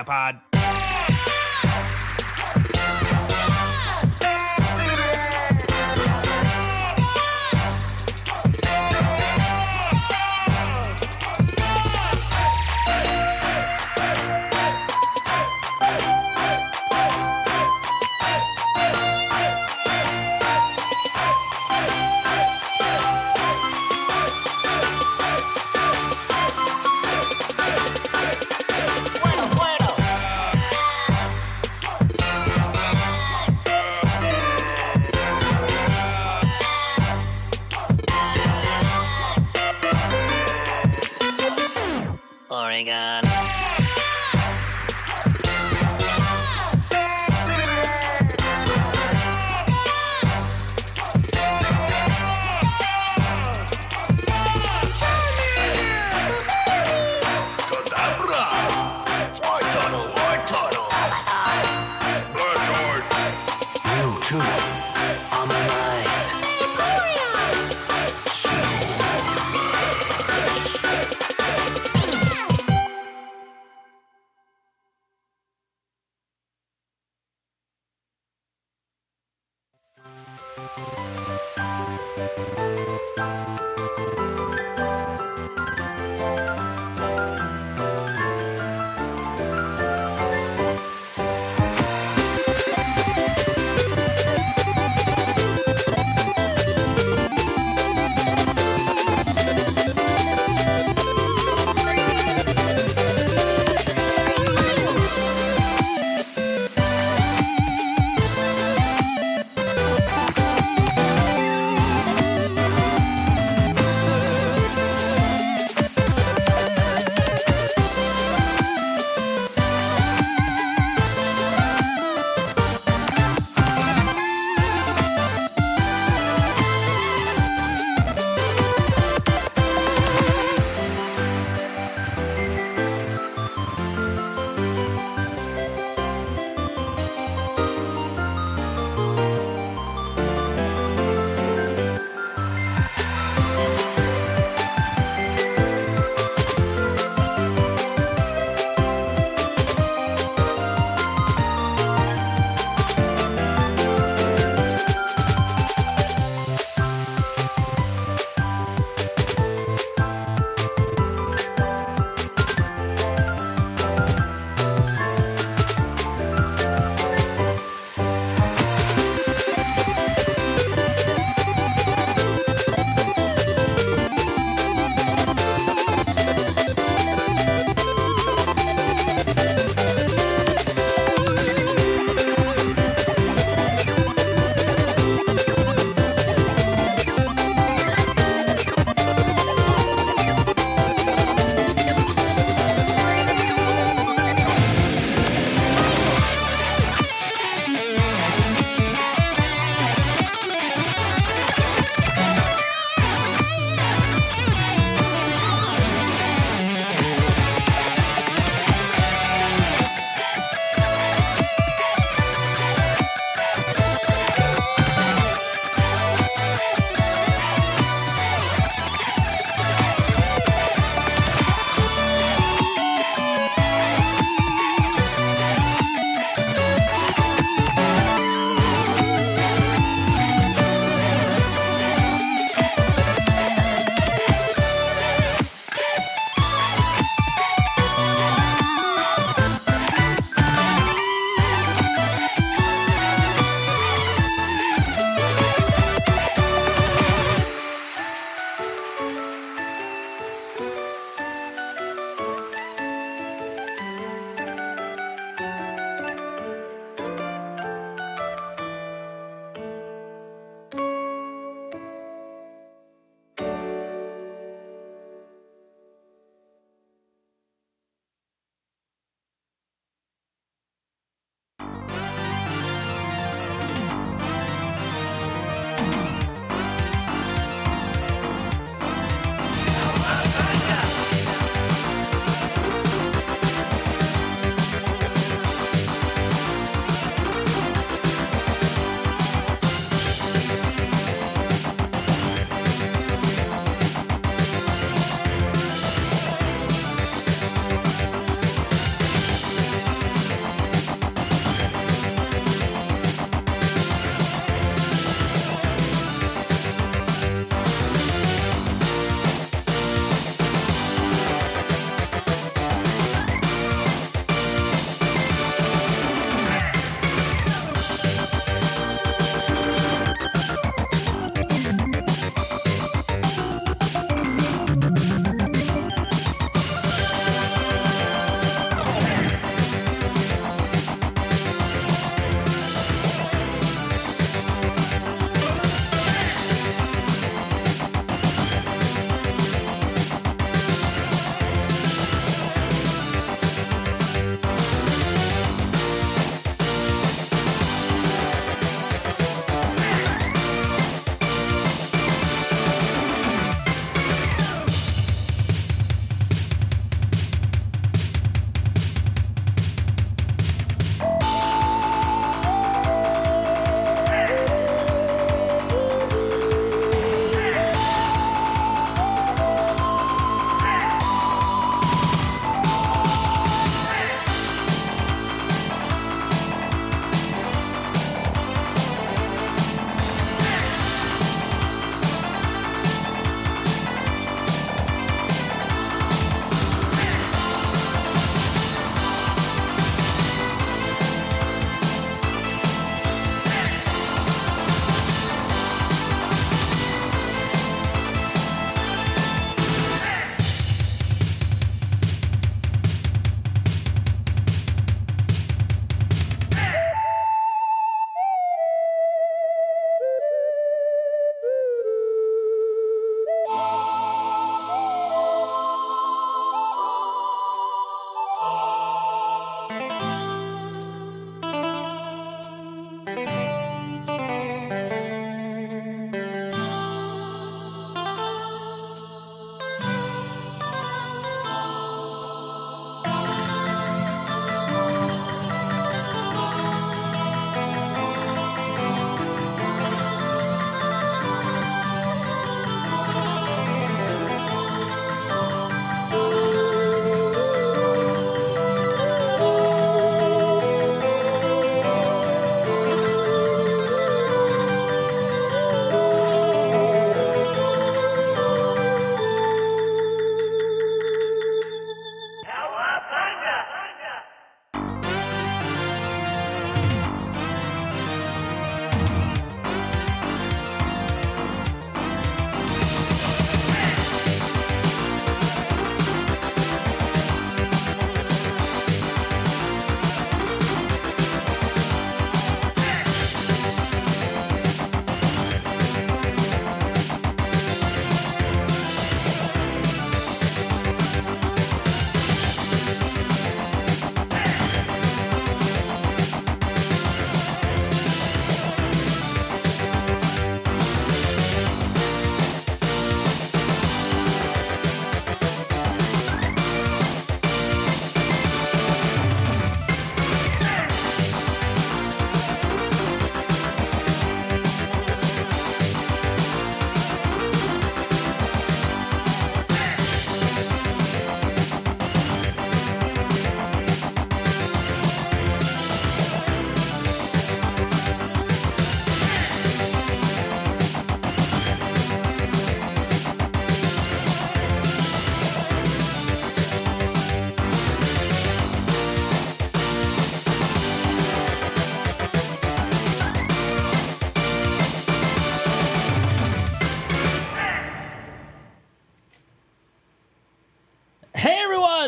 Metapod. Oregon. Kadabra! Fly tunnel, fly tunnel! Blackguard! You too. On my mind.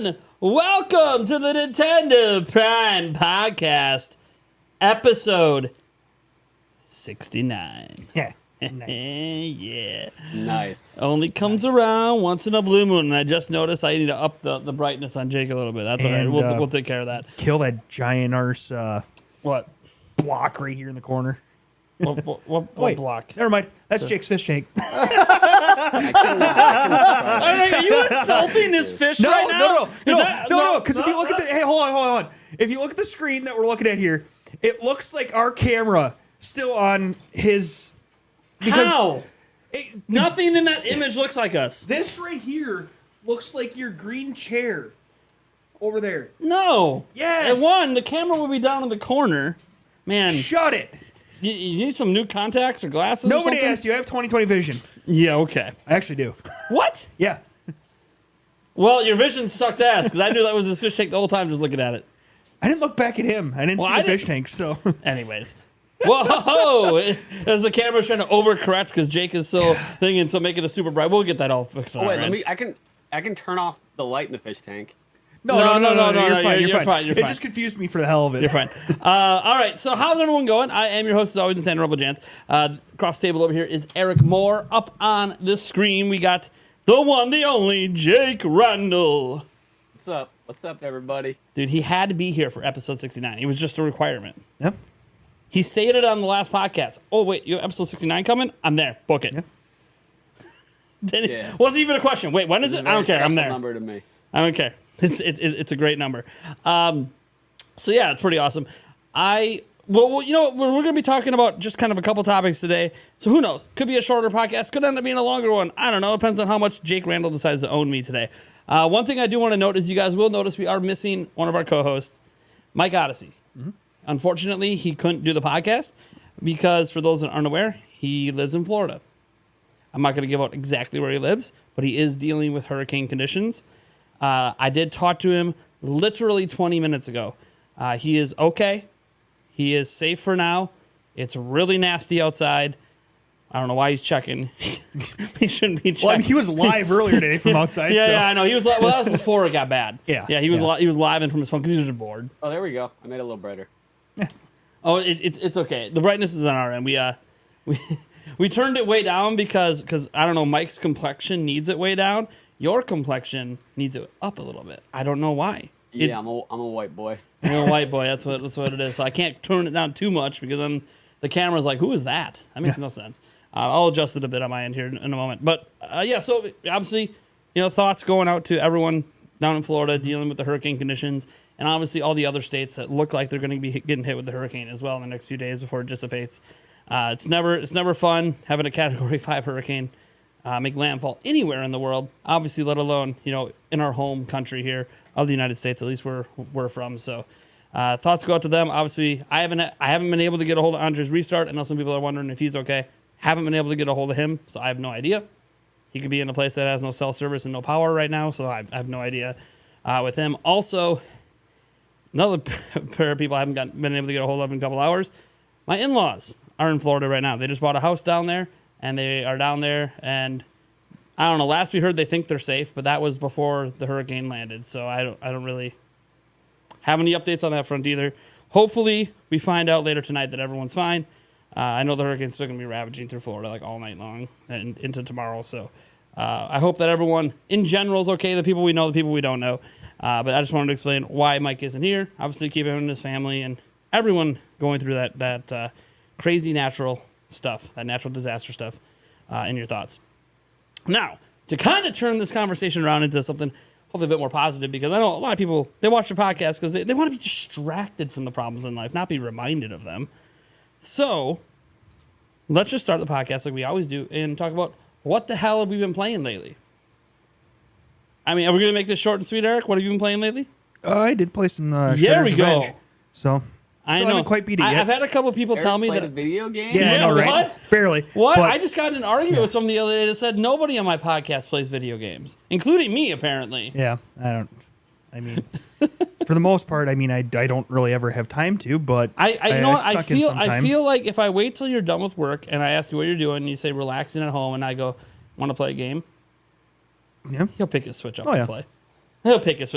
everyone. Welcome to the Nintendo Prime Podcast, episode 69. Yeah. Nice. Yeah. Nice. Only comes around once in a blue moon, and I just noticed I need to up the brightness on Jake a little bit. That's all right. And, We'll take care of that. Kill that giant arse What? block right here in the corner. What Wait, block? Never mind. That's Jake's fish tank. Are you insulting this fish right now? No. Because if you look at the hold on. If you look at the screen that we're looking at here, it looks like our camera still on his. How? Nothing in that image looks like us. This right here looks like your green chair over there. No. Yes. And one, the camera will be down in the corner. Man, Shut it. you need some new contacts or glasses. Nobody or something? asked you. I have 20/20 vision. Yeah. Okay. I actually do. What? Yeah. Well, your vision sucks ass because I knew that was his fish tank the whole time just looking at it. I didn't look back at him. I didn't see the fish tank, so. Anyways. Whoa! As the camera's trying to overcorrect because Jake is so thinking, so make it a super bright. We'll get that all fixed. Oh wait, I can turn off the light in the fish tank. No, you're fine. You're It fine. just confused me for the hell of it. You're fine. All right, so how's everyone going? I am your host, as always, Nathaniel Rebel Jans. Across the table over here is Eric Moore. Up on the screen, we got the one, the only, Jake Randall. What's up, everybody? Dude, he had to be here for episode 69. It was just a requirement. Yep. He stated on the last podcast, oh, wait, you have episode 69 coming? I'm there. Book it. Yeah. Yeah. Wasn't even a question. Wait, when is it? I don't care. I'm there. Number to me. I don't care. It's a great number. So yeah, it's pretty awesome. Well, you know, we're going to be talking about just kind of a couple topics today. So who knows? Could be a shorter podcast. Could end up being a longer one. I don't know. It depends on how much Jake Randall decides to own me today. One thing I do want to note is you guys will notice we are missing one of our co-hosts, Mike Odyssey. Mm-hmm. Unfortunately, he couldn't do the podcast because, for those that aren't aware, he lives in Florida. I'm not going to give out exactly where he lives, but he is dealing with hurricane conditions. I did talk to him literally 20 minutes ago. He is okay. He is safe for now. It's really nasty outside. I don't know why he's checking. He shouldn't be checking. Well, I mean, he was live earlier today from outside. Yeah, I know. He was. Well, that was before it got bad. Yeah. He was live and from his phone because he was just bored. Oh, there we go. I made it a little brighter. Oh, it's okay. The brightness is on our end. We turned it way down because I don't know. Mike's complexion needs it way down. Your complexion needs it up a little bit. I don't know why. Yeah, I'm a white boy. You're a white boy. That's what it is. So I can't turn it down too much because then the camera's like, who is that? That makes no sense. I'll adjust it a bit on my end here in a moment. But yeah, so obviously, thoughts going out to everyone down in Florida dealing with the hurricane conditions, and obviously all the other states that look like they're going to be getting hit with the hurricane as well in the next few days before it dissipates. It's never fun having a Category 5 hurricane make landfall anywhere in the world, obviously, let alone in our home country here of the United States, at least where we're from. So thoughts go out to them. Obviously, I haven't been able to get a hold of Andre's Restart. I know some people are wondering if he's okay. Haven't been able to get a hold of him, so I have no idea. He could be in a place that has no cell service and no power right now, so I have no idea with him. Also, another pair of people I haven't been able to get a hold of in a couple hours. My in-laws are in Florida right now. They just bought a house down there, and they are down there, and I don't know. Last we heard, they think they're safe, but that was before the hurricane landed, so I don't really have any updates on that front either. Hopefully, we find out later tonight that everyone's fine. I know the hurricane's still going to be ravaging through Florida like all night long and into tomorrow. So I hope that everyone in general is okay. The people we know, the people we don't know. But I just wanted to explain why Mike isn't here. Obviously, keep him and his family and everyone going through that crazy natural stuff, that natural disaster stuff in your thoughts. Now, to kind of turn this conversation around into something hopefully a bit more positive, because I know a lot of people, they watch the podcast because they want to be distracted from the problems in life, not be reminded of them. So, let's just start the podcast like we always do and talk about what the hell have we been playing lately? I mean, are we going to make this short and sweet, Eric? What have you been playing lately? I did play some There Shredder's we go. Revenge. So, I still know. haven't quite beat it yet. I've had a couple people tell me played that... a video game. Yeah, I know, right? What? Barely. What? But I just got in an argument with someone the other day that said nobody on my podcast plays video games, including me, apparently. Yeah, I mean, for the most part, I don't really ever have time to, but you know what? stuck in some I time. feel like if I wait till you're done with work and I ask you what you're doing, and you say relaxing at home, and I go, want to play a game? Yeah. He'll pick his Switch up Oh, and yeah. play. He'll pick his.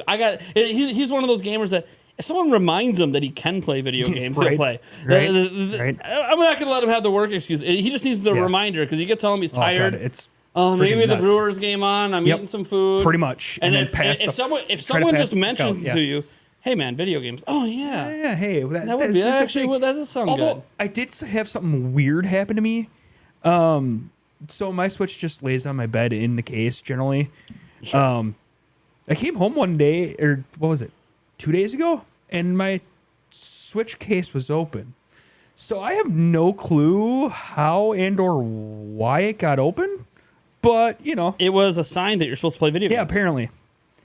He's one of those gamers that if someone reminds him that he can play video games, he'll play. Right. I'm not going to let him have the work excuse. He just needs the reminder because you get telling him he's tired. God, it's maybe the nuts. Brewers game on. I'm eating some food. Pretty much. And then if someone just mentions to you, hey man, video games. Oh yeah. Yeah. Hey, That would be actually that does sound Although good. I did have something weird happen to me. So my Switch just lays on my bed in the case generally. Sure. I came home one day, or what was it, 2 days ago, and my Switch case was open. So I have no clue how and or why it got open, but It was a sign that you're supposed to play video games. yeah, apparently.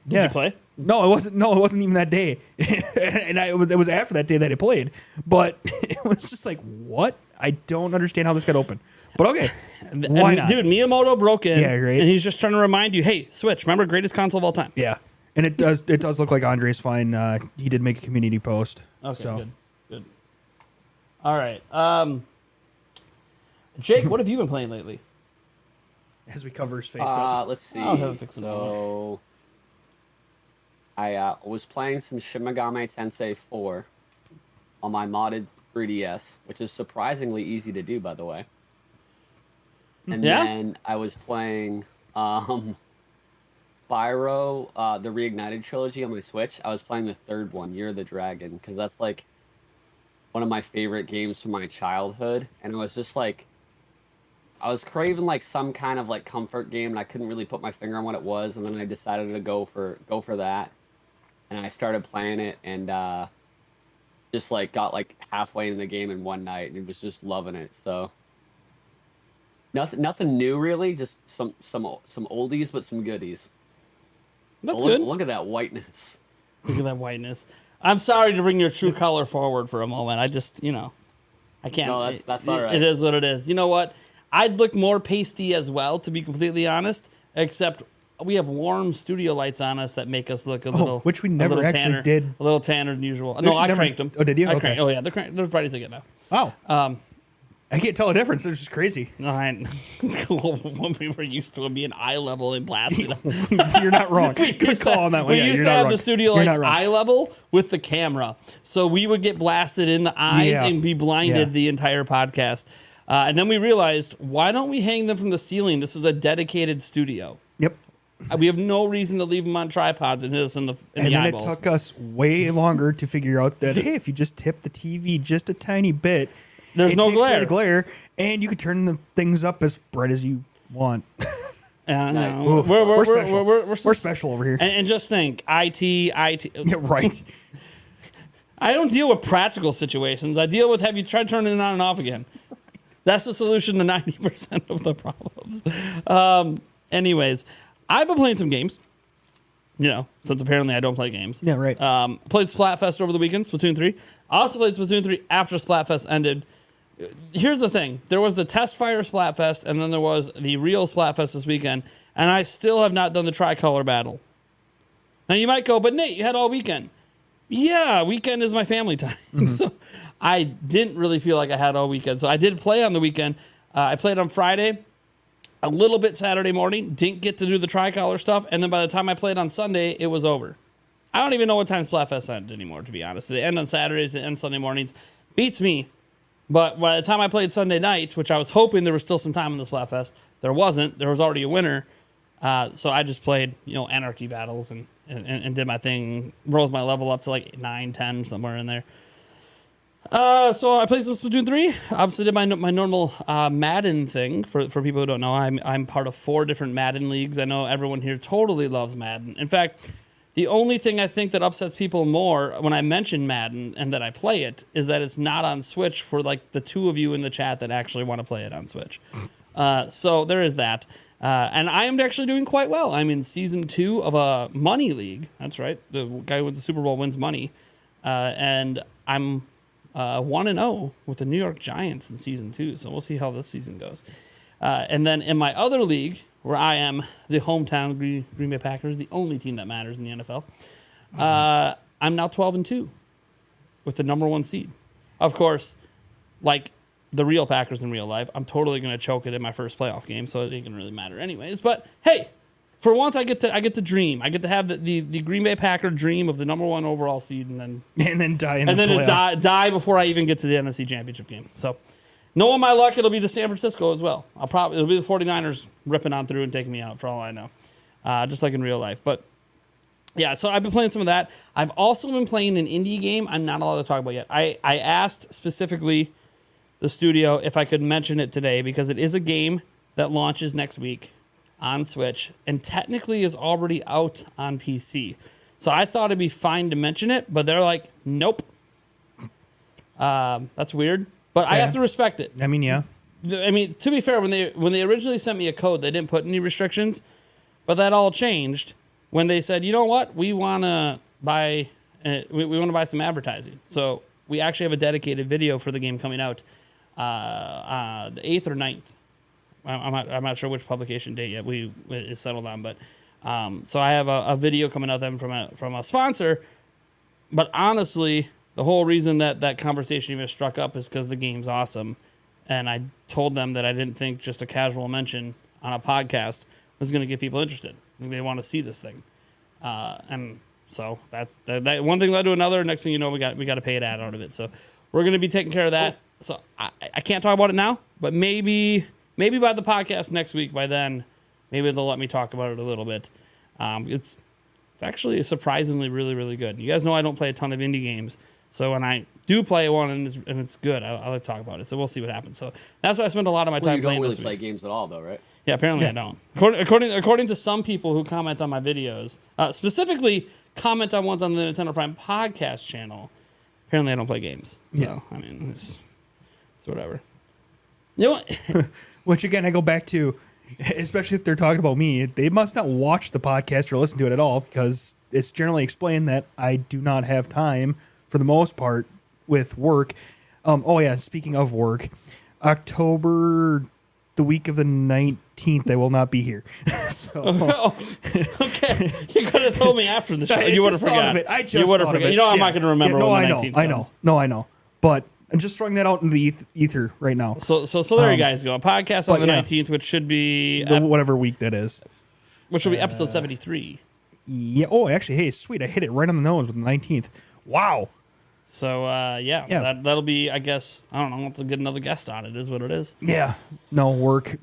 Did you play? No, it wasn't. No, it wasn't even that day, and it was after that day that I played. But it was just like, what? I don't understand how this got open. But okay, why not? Dude, Miyamoto broke in, Yeah, right. and he's just trying to remind you, hey, Switch, remember greatest console of all time. Yeah, and it does look like Andre's fine. He did make a community post. Okay, so. good. All right, Jake, what have you been playing lately? As we cover his face up. Let's see. I'll have it fixed in a So, I was playing some Shin Megami Tensei 4 on my modded 3DS, which is surprisingly easy to do, by the way. And Yeah? then I was playing Spyro, the Reignited trilogy on my Switch. I was playing the third one, Year of the Dragon, because that's like one of my favorite games from my childhood. And it was just like, I was craving like some kind of like comfort game, and I couldn't really put my finger on what it was. And then I decided to go for that, and I started playing it, and just like got like halfway in the game in one night, and was just loving it. So nothing new really, just some oldies but some goodies. That's Look, good. Look at that whiteness. Look at that whiteness. I'm sorry to bring your true color forward for a moment. I just, I can't. No, that's all right. It is what it is. You know what? I'd look more pasty as well, to be completely honest, except we have warm studio lights on us that make us look a little. Which we a never little actually tanner, did. A little tanner than usual. There's No, I never- cranked them. Oh, did you? I Okay. cranked. Oh, yeah. They're bright as they get now. Wow. I can't tell a difference. It's just crazy. No, when we were used to it being eye level and blasted. You're not wrong. Good call on that one. We Yeah, used you're to not have wrong. the studio You're lights not wrong. eye level with the camera, so we would get blasted in the eyes Yeah. and be blinded Yeah. the entire podcast. And then we realized, why don't we hang them from the ceiling? This is a dedicated studio. Yep. We have no reason to leave them on tripods and hit us in the And then eyeballs. it took us way longer to figure out that, hey, if you just tip the TV just a tiny bit, There's it no takes away glare. the glare, and you can turn the things up as bright as you want. Nice. No, We're special. We're special over here. And just think, IT. Yeah, right. I don't deal with practical situations. I deal with, have you tried turning it on and off again? That's the solution to 90% of the problems. Anyways, I've been playing some games, since apparently I don't play games. Yeah, right. Played Splatfest over the weekend, Splatoon 3. I also played Splatoon 3 after Splatfest ended. Here's the thing. There was the test fire Splatfest, and then there was the real Splatfest this weekend, and I still have not done the tricolor battle. Now, you might go, but Nate, you had all weekend. Yeah, weekend is my family time. So I didn't really feel like I had all weekend. So I did play on the weekend. I played on Friday, a little bit Saturday morning, didn't get to do the tricolor stuff, and then by the time I played on Sunday, it was over. I don't even know what time Splatfest ended anymore, to be honest. They end on Saturdays, they end Sunday mornings. Beats me. But by the time I played Sunday night, which I was hoping there was still some time in the Splatfest, there wasn't. There was already a winner. So I just played, anarchy battles and did my thing. Rose my level up to like 9, 10, somewhere in there. So I played some Splatoon 3. Obviously did my normal Madden thing. For people who don't know, I'm part of 4 different Madden leagues. I know everyone here totally loves Madden. In fact, the only thing I think that upsets people more when I mention Madden and that I play it is that it's not on Switch for like the 2 of you in the chat that actually want to play it on Switch. So there is that. And I am actually doing quite well. I'm in season 2 of a money league. That's right. The guy who wins the Super Bowl wins money. And I'm 1-0 with the New York Giants in season 2. So we'll see how this season goes. And then in my other league, where I am the hometown Green Bay Packers, the only team that matters in the NFL, I'm now 12-2 with the number 1 seed. Of course, like the real Packers in real life, I'm totally going to choke it in my first playoff game, so it ain't going to really matter anyways. But hey, for once, I get to dream. I get to have the Green Bay Packer dream of the #1 overall seed, and then die in and the then playoffs. just die before I even get to the NFC Championship game. So, knowing my luck, it'll be the San Francisco as well. It'll be the 49ers ripping on through and taking me out for all I know, just like in real life. But yeah, so I've been playing some of that. I've also been playing an indie game I'm not allowed to talk about yet. I asked specifically the studio if I could mention it today because it is a game that launches next week on Switch and technically is already out on PC. So I thought it'd be fine to mention it, but they're like, nope. That's weird, but I have to respect it. I mean, yeah. I mean, to be fair, when they originally sent me a code, they didn't put any restrictions, but that all changed when they said, you know what, we want to buy we want to buy some advertising. So we actually have a dedicated video for the game coming out the 8th or 9th. I'm not sure which publication date yet is settled on, but so I have a video coming out then from a sponsor. But honestly, the whole reason that conversation even struck up is because the game's awesome, and I told them that I didn't think just a casual mention on a podcast was going to get people interested. They want to see this thing, and so that one thing led to another. Next thing you know, we got a paid ad out of it. So we're going to be taking care of that. So I can't talk about it now, but maybe by the podcast next week, by then, maybe they'll let me talk about it a little bit. It's actually surprisingly really, really good. You guys know I don't play a ton of indie games. So when I do play one and it's good, I like to talk about it. So we'll see what happens. So that's why I spend a lot of my time you don't playing really this week. play games at all, though, right? Yeah, apparently I don't. According to some people who comment on my videos, specifically comment on ones on the Nintendo Prime podcast channel, apparently I don't play games. So, I mean, it's whatever. You know what? Which again, I go back to, especially if they're talking about me, they must not watch the podcast or listen to it at all because it's generally explained that I do not have time for the most part with work. Oh yeah, speaking of work, October, the week of the 19th, I will not be here. So Okay, you could have told me after the show. I You would have just thought forgot. of it. I just you would have thought of forgot. it. You know I'm Yeah. not going to remember Yeah, no, when the I know, 19th I know. comes. No, I know. But I'm just throwing that out in the ether right now. So there you guys go. A podcast on but the yeah. 19th, which should be Whatever week that is. episode 73. Yeah. Oh, actually, hey, sweet. I hit it right on the nose with the 19th. Wow. So yeah. That'll be, I guess, I don't know. I'll have to get another guest on it. Is what it is. Yeah. No work.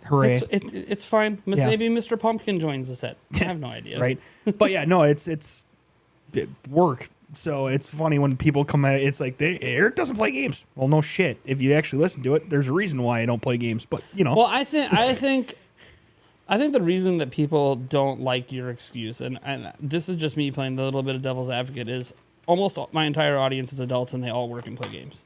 Hooray. It's fine. Yeah. Maybe Mr. Pumpkin joins the set. I have no idea. Right. But yeah, no, it's work. So it's funny when people come at it's like Eric doesn't play games. Well, no shit. If you actually listen to it, there's a reason why I don't play games. But you know. Well, I think the reason that people don't like your excuse, and this is just me playing the little bit of devil's advocate, is almost my entire audience is adults and they all work and play games.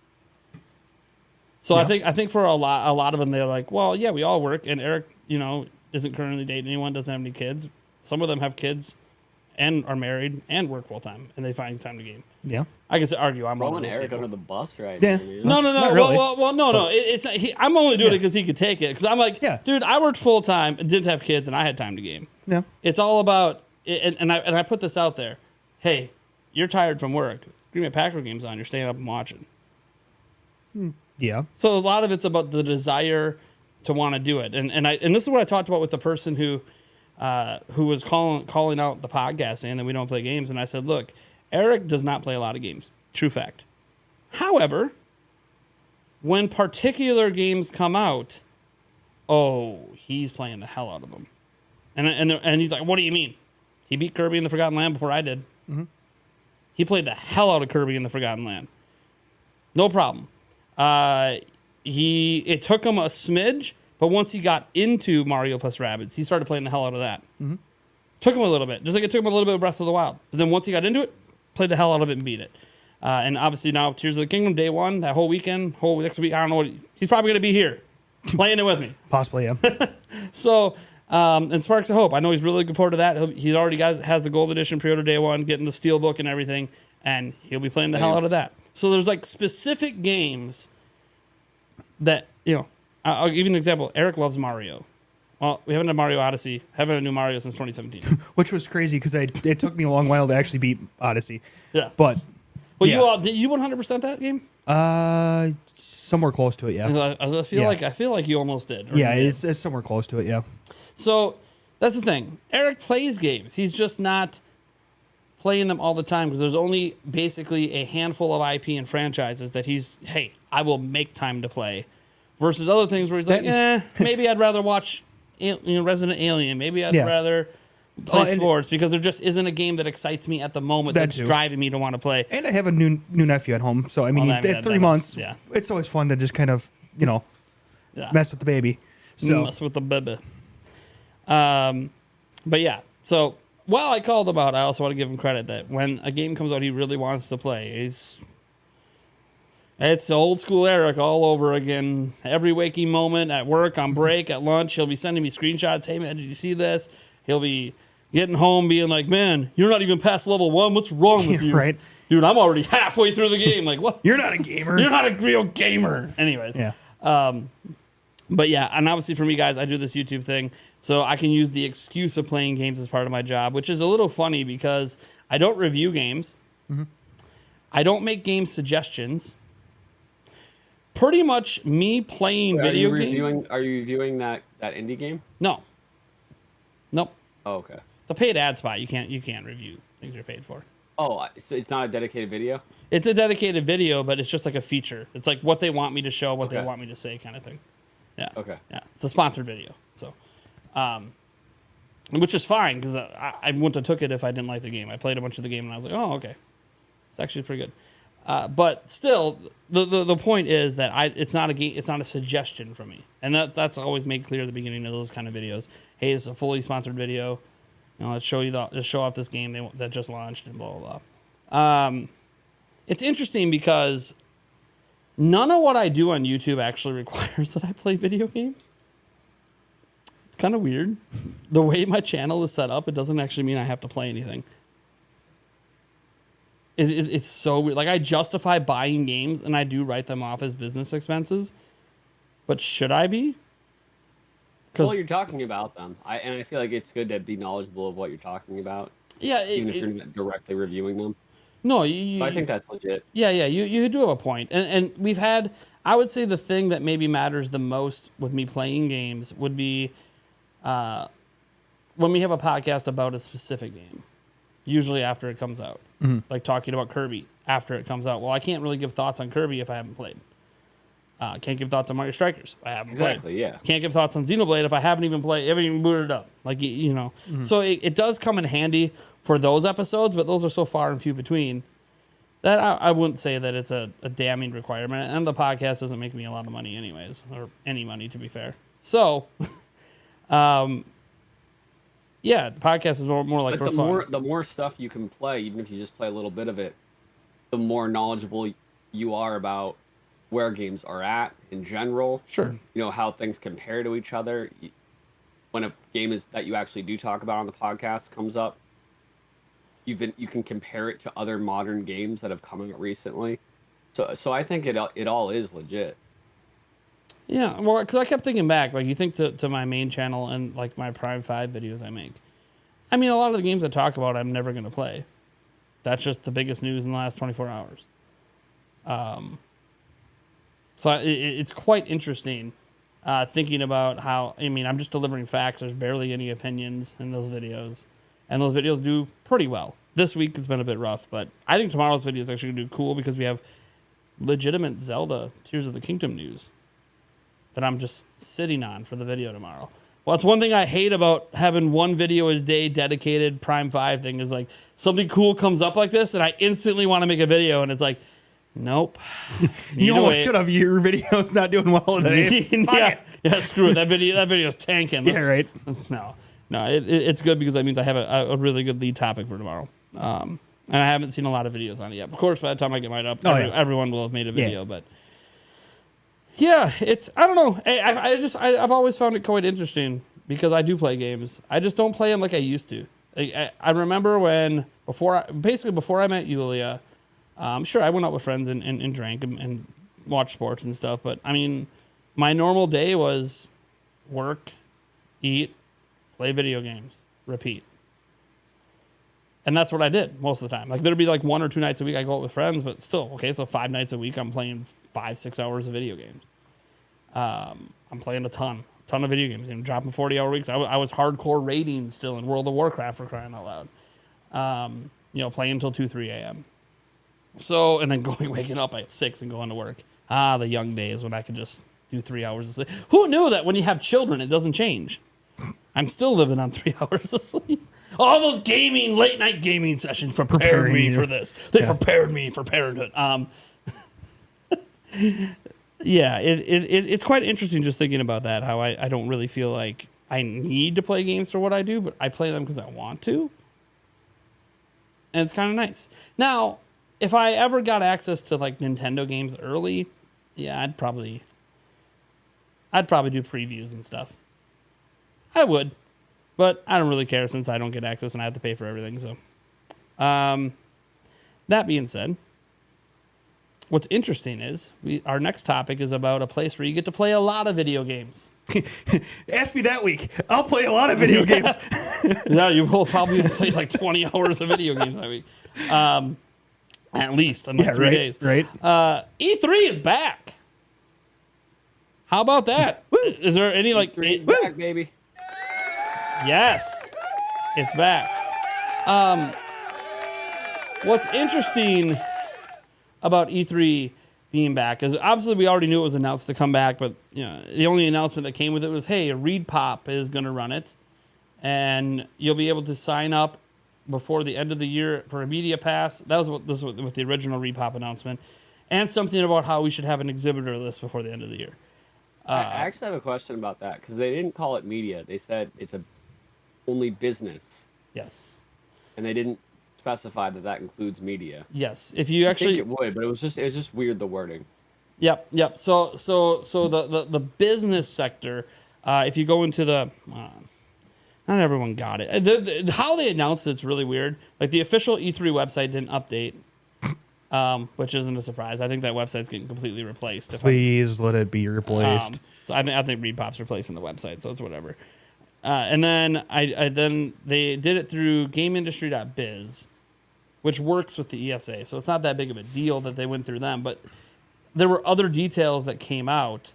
So Yeah. I think for a lot of them, they're like, well, yeah, we all work, and Eric, isn't currently dating anyone, doesn't have any kids. Some of them have kids and are married and work full time, and they find time to game. Yeah. I guess argue I'm one Throwing of those Eric people. under the bus right Yeah. now, man. No. Not really. Well, no. It's not, I'm only doing it because he could take it. Because I'm like, Yeah. dude, I worked full time and didn't have kids, and I had time to game. Yeah. It's all about, and I put this out there. Hey, you're tired from work. Green Bay Packer game's on. You're staying up and watching. Yeah. So a lot of it's about the desire to want to do it, and this is what I talked about with the person who was calling out the podcast saying that we don't play games, and I said, look, Eric does not play a lot of games. True fact. However, when particular games come out, he's playing the hell out of them, and he's like, what do you mean? He beat Kirby in the Forgotten Land before I did. Mm-hmm. He played the hell out of Kirby in the Forgotten Land. No problem. It took him a smidge, but once he got into Mario plus Rabbids, he started playing the hell out of that. Mm-hmm. Took him a little bit, just like it took him a little bit of Breath of the Wild. But then once he got into it, played the hell out of it and beat it. And obviously now Tears of the Kingdom, day one, that whole weekend, whole next week, I don't know he's probably going to be here playing it with me. Possibly, yeah. So, and Sparks of Hope, I know he's really looking forward to that. He already has the gold edition pre-order day one, getting the steelbook and everything, and he'll be playing the hell out of that. So there's like specific games that, I'll give you an example. Eric loves Mario. Well, we haven't had Mario Odyssey, haven't had a new Mario since 2017. Which was crazy because it took me a long while to actually beat Odyssey. Yeah. But Well, yeah. did you 100% that game? Somewhere close to it, yeah. I feel like you almost did. or Yeah, you did. it's somewhere close to it, yeah. So That's the thing. Eric plays games. He's just not playing them all the time because there's only basically a handful of IP and franchises that hey, I will make time to play. Versus other things where he's like, maybe I'd rather watch Resident Alien. Maybe I'd rather play sports because there just isn't a game that excites me at the moment that's driving me to want to play. And I have a new nephew at home, so I mean, at 3 months, it's always fun to just kind of, mess with the baby. So mess with the baby. But yeah, so while I called him out, I also want to give him credit that when a game comes out he really wants to play, it's old school Eric all over again. Every waking moment, at work, on break, at lunch, he'll be sending me screenshots. Hey man, did you see this? He'll be getting home being like, man, you're not even past level 1. What's wrong with you? Right. Dude, I'm already halfway through the game. Like, what? You're not a gamer. You're not a real gamer. Anyways. Yeah. But yeah, and obviously for me, guys, I do this YouTube thing, so I can use the excuse of playing games as part of my job, which is a little funny because I don't review games. Mm-hmm. I don't make game suggestions. Pretty much me playing video games. Are you reviewing that indie game? No. Nope. Oh, okay. It's a paid ad spot. You can't review things you're paid for. Oh, so it's not a dedicated video? It's a dedicated video, but it's just like a feature. It's like what they want me to show, what they want me to say kind of thing. Yeah. Okay. Yeah. It's a sponsored video. So, which is fine because I wouldn't have took it if I didn't like the game. I played a bunch of the game and I was like, oh, okay. It's actually pretty good. But still, the point is that it's not a game. It's not a suggestion from me, and that's always made clear at the beginning of those kind of videos. Hey, it's a fully sponsored video. Let's show off this game that just launched and blah blah blah. It's interesting because none of what I do on YouTube actually requires that I play video games. It's kind of weird. The way my channel is set up, it doesn't actually mean I have to play anything. It's so weird. Like, I justify buying games, and I do write them off as business expenses. But should I be? Well, you're talking about them. I feel like it's good to be knowledgeable of what you're talking about. Yeah. Even if you're not directly reviewing them. No, I think that's legit. Yeah, you do have a point. And we've had, I would say the thing that maybe matters the most with me playing games would be when we have a podcast about a specific game. Usually after it comes out. Mm-hmm. Like talking about Kirby after it comes out. Well, I can't really give thoughts on Kirby if I haven't played. Can't give thoughts on Mario Strikers if I haven't played. Exactly, yeah. Can't give thoughts on Xenoblade if I haven't even booted it up. Like, Mm-hmm. So it does come in handy for those episodes, but those are so far and few between that I wouldn't say that it's a damning requirement. And the podcast doesn't make me a lot of money anyways, or any money to be fair. So, yeah, the podcast is more like for fun. The more stuff you can play, even if you just play a little bit of it, the more knowledgeable you are about where games are at in general. Sure. How things compare to each other. When a game that you actually do talk about on the podcast comes up, you can compare it to other modern games that have come out recently. So I think it all is legit. Yeah, well, because I kept thinking back, like you think to my main channel and like my Prime 5 videos I make. I mean, a lot of the games I talk about, I'm never going to play. That's just the biggest news in the last 24 hours. So it's quite interesting thinking about how, I'm just delivering facts. There's barely any opinions in those videos. And those videos do pretty well. This week it's been a bit rough, but I think tomorrow's video is actually going to do cool because we have legitimate Zelda Tears of the Kingdom news that I'm just sitting on for the video tomorrow. Well, it's one thing I hate about having one video a day dedicated Prime 5 thing is like something cool comes up like this and I instantly want to make a video and it's like, nope. You almost should have. Your video's not doing well today. Yeah, screw it. That video's tanking. Yeah, right. No, it's good because that means I have a really good lead topic for tomorrow. And I haven't seen a lot of videos on it yet. Of course, by the time I get mine up, everyone will have made a video, but... Yeah, I don't know. I've always found it quite interesting because I do play games. I just don't play them like I used to. I remember before I met Yulia, sure, I went out with friends and drank and watched sports and stuff. But my normal day was work, eat, play video games, repeat. And that's what I did most of the time. Like there'd be like 1 or 2 nights a week I go out with friends, but still, okay, so 5 nights a week I'm playing 5-6 hours of video games. I'm playing a ton. ton of video games, dropping 40-hour weeks. I was hardcore raiding still in World of Warcraft, for crying out loud. Playing until 2, 3 a.m. So, and then waking up at 6 and going to work. The young days when I could just do 3 hours of sleep. Who knew that when you have children, it doesn't change? I'm still living on 3 hours of sleep. All those late night gaming sessions prepared me for this. They prepared me for parenthood. Yeah, it's quite interesting just thinking about that, how I don't really feel like I need to play games for what I do, but I play them because I want to. And it's kind of nice. Now, if I ever got access to like Nintendo games early, yeah, I'd probably do previews and stuff. I would, but I don't really care since I don't get access and I have to pay for everything. So, that being said, what's interesting is our next topic is about a place where you get to play a lot of video games. Ask me that week. I'll play a lot of video games. Yeah, you will probably play like 20 hours of video games that week. At least in like 3 days. Right. E3 is back. How about that? Is there any like... E3's back, baby. Yes, it's back. What's interesting about E3 being back is obviously we already knew it was announced to come back, but the only announcement that came with it was, hey, ReedPop is going to run it, and you'll be able to sign up before the end of the year for a media pass. This was with the original ReedPop announcement, and something about how we should have an exhibitor list before the end of the year. I actually have a question about that because they didn't call it media. They said it's only business. Yes. And they didn't specify that includes media. Yes. If you actually, I think it would, but it was just weird, the wording. Yep. So the business sector, if you go into the, not everyone got it. How they announced it's really weird. Like the official E3 website didn't update, which isn't a surprise. I think that website's getting completely replaced. Please let it be replaced. So I think ReedPop's replacing the website, so it's whatever. And then then they did it through GameIndustry.biz, which works with the ESA. So it's not that big of a deal that they went through them. But there were other details that came out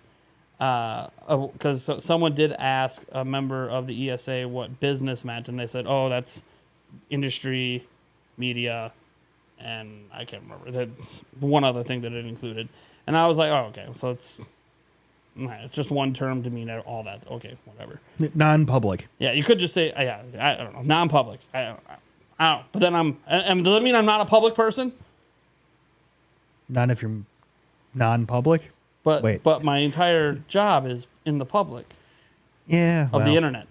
because someone did ask a member of the ESA what business meant, and they said, "Oh, that's industry, media." And I can't remember. That's one other thing that it included. And I was like, oh, okay. So it's just one term to mean all that. Okay, whatever. Non-public. Yeah, you could just say, I don't know, non-public. I don't know. But then does that mean I'm not a public person? Not if you're non-public. But my entire job is in the public. Yeah. Of the internet.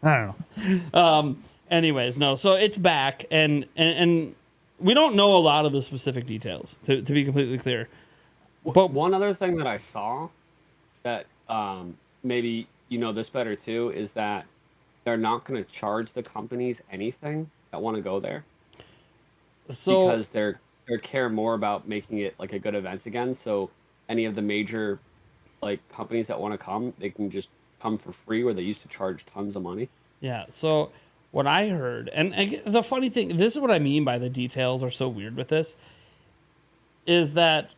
I don't know. Anyways, no. So it's back, and we don't know a lot of the specific details, to be completely clear. But one other thing that I saw that maybe you know this better too is that they're not going to charge the companies anything that want to go there. So because they care more about making it like a good event again. So any of the major like companies that want to come, they can just come for free where they used to charge tons of money. Yeah. So what I heard, and the funny thing, this is what I mean by the details are so weird with this, is that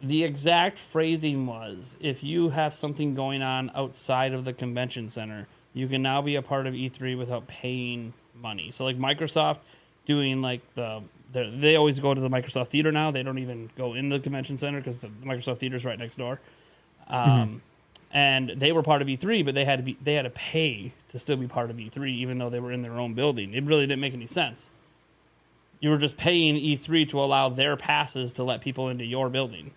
the exact phrasing was, if you have something going on outside of the convention center, you can now be a part of E3 without paying money. So like Microsoft doing like they always go to the Microsoft Theater now. They don't even go in the convention center because the Microsoft Theater's right next door. And they were part of E3, but they had to pay to still be part of E3, even though they were in their own building. It really didn't make any sense. You were just paying E3 to allow their passes to let people into your building.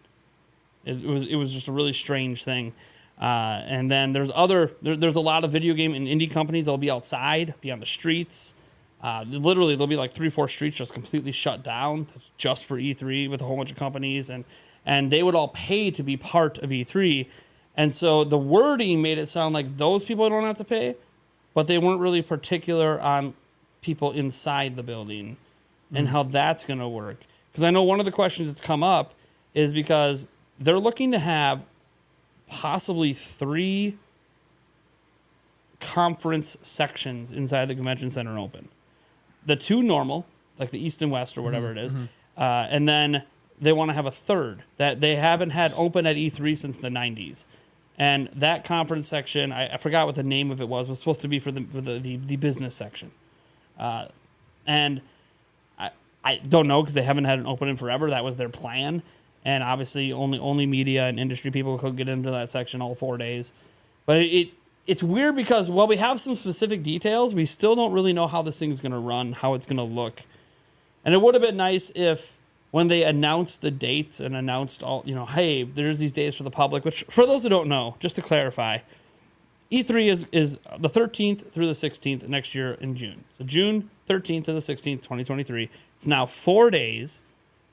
It was just a really strange thing. And then there's a lot of video game and indie companies that'll be outside, be on the streets. Literally, there'll be like 3-4 streets just completely shut down. That's just for E3 with a whole bunch of companies, and they would all pay to be part of E3. And so the wording made it sound like those people don't have to pay, but they weren't really particular on people inside the building and how that's going to work. Because I know one of the questions that's come up is because they're looking to have possibly 3 conference sections inside the convention center open. The 2 normal, like the East and West or whatever it is, and then they want to have a 3rd that they haven't had open at E3 since the 90s. And that conference section, I forgot what the name of it was supposed to be for the business section. And I don't know because they haven't had an open in forever. That was their plan. And obviously only media and industry people could get into that section all 4 days. But it's weird because while we have some specific details, we still don't really know how this thing's going to run, how it's going to look. And it would have been nice if when they announced the dates and announced all, hey, there's these days for the public, which for those who don't know, just to clarify, E3 is the 13th through the 16th next year in June. So June 13th to the 16th, 2023. It's now 4 days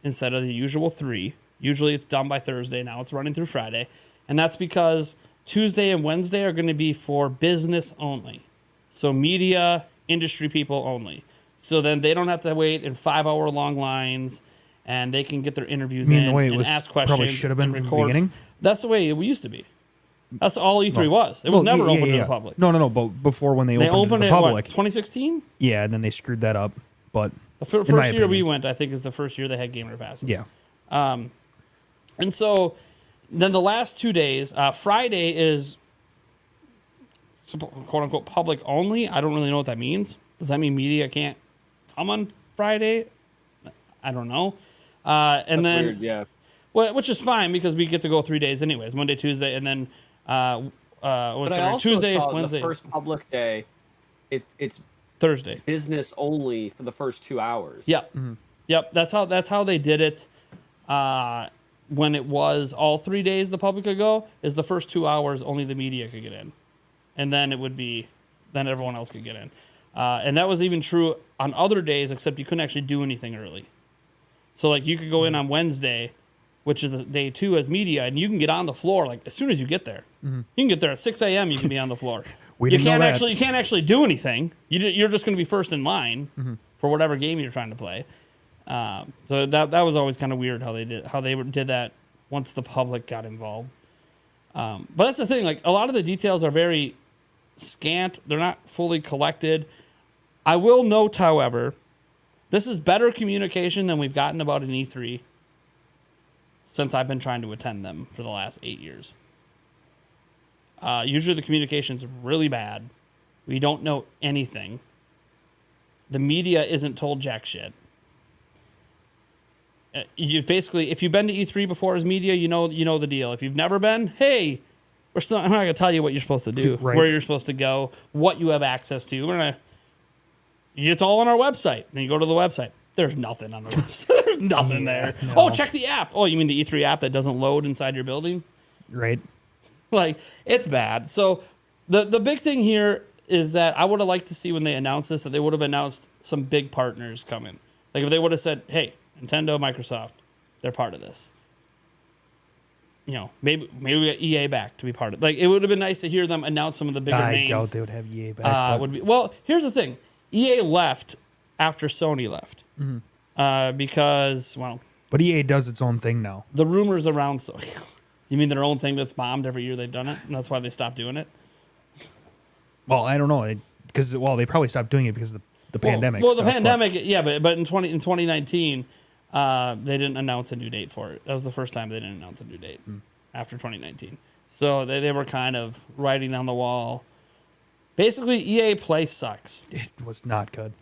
instead of the usual 3. Usually it's done by Thursday. Now it's running through Friday. And that's because Tuesday and Wednesday are going to be for business only. So media, industry people only. So then they don't have to wait in 5-hour-long lines, and they can get their interviews in and ask questions. Probably should have been from the beginning. That's the way it used to be. That's all E3 was. It was never open to the public. No. But before when they opened to the public, 2016. Yeah, and then they screwed that up. But the first year we went, I think, is the first year they had gamer passes. Yeah. And so then the last 2 days, Friday is quote unquote public only. I don't really know what that means. Does that mean media can't come on Friday? I don't know. And That's then, weird, yeah. Well, which is fine because we get to go 3 days anyways, Monday, Tuesday, and then Tuesday, saw Wednesday. The first public day, it's Thursday. business only for the first 2 hours. Yep. Mm-hmm. Yep. That's how they did it. When it was all 3 days the public could go, is the first 2 hours only the media could get in. And then then everyone else could get in. And that was even true on other days, except you couldn't actually do anything early. So like you could go in on Wednesday, which is day 2 as media, and you can get on the floor like as soon as you get there. Mm-hmm. You can get there at 6 a.m. You can be on the floor. You can't actually do anything. You're just going to be first in line for whatever game you're trying to play. So that was always kind of weird how they did that once the public got involved. But that's the thing. Like a lot of the details are very scant. They're not fully collected. I will note, however, this is better communication than we've gotten about an E3 since I've been trying to attend them for the last 8 years. Usually the communication's really bad. We don't know anything. The media isn't told jack shit. You basically, if you've been to E3 before as media, you know the deal. If you've never been, hey, I'm not going to tell you what you're supposed to do, right, where you're supposed to go, what you have access to. It's all on our website. Then you go to the website. There's nothing on the website. There's nothing there. No. Oh, check the app. Oh, you mean the E3 app that doesn't load inside your building? Right. Like, it's bad. So the big thing here is that I would have liked to see when they announced this that they would have announced some big partners coming. Like if they would have said, hey, Nintendo, Microsoft, they're part of this. Maybe we got EA back to be part of it. Like it would have been nice to hear them announce some of the bigger names. I doubt they would have EA back. Well, here's the thing. EA left after Sony left. Mm-hmm. Because, well... But EA does its own thing now. The rumors around Sony... You mean their own thing that's bombed every year they've done it? And that's why they stopped doing it? Well, I don't know. Because they probably stopped doing it because of the pandemic. Well, the pandemic, yeah, but in 2019, they didn't announce a new date for it. That was the first time they didn't announce a new date after 2019. So they were kind of writing on the wall. Basically, EA Play sucks. It was not good.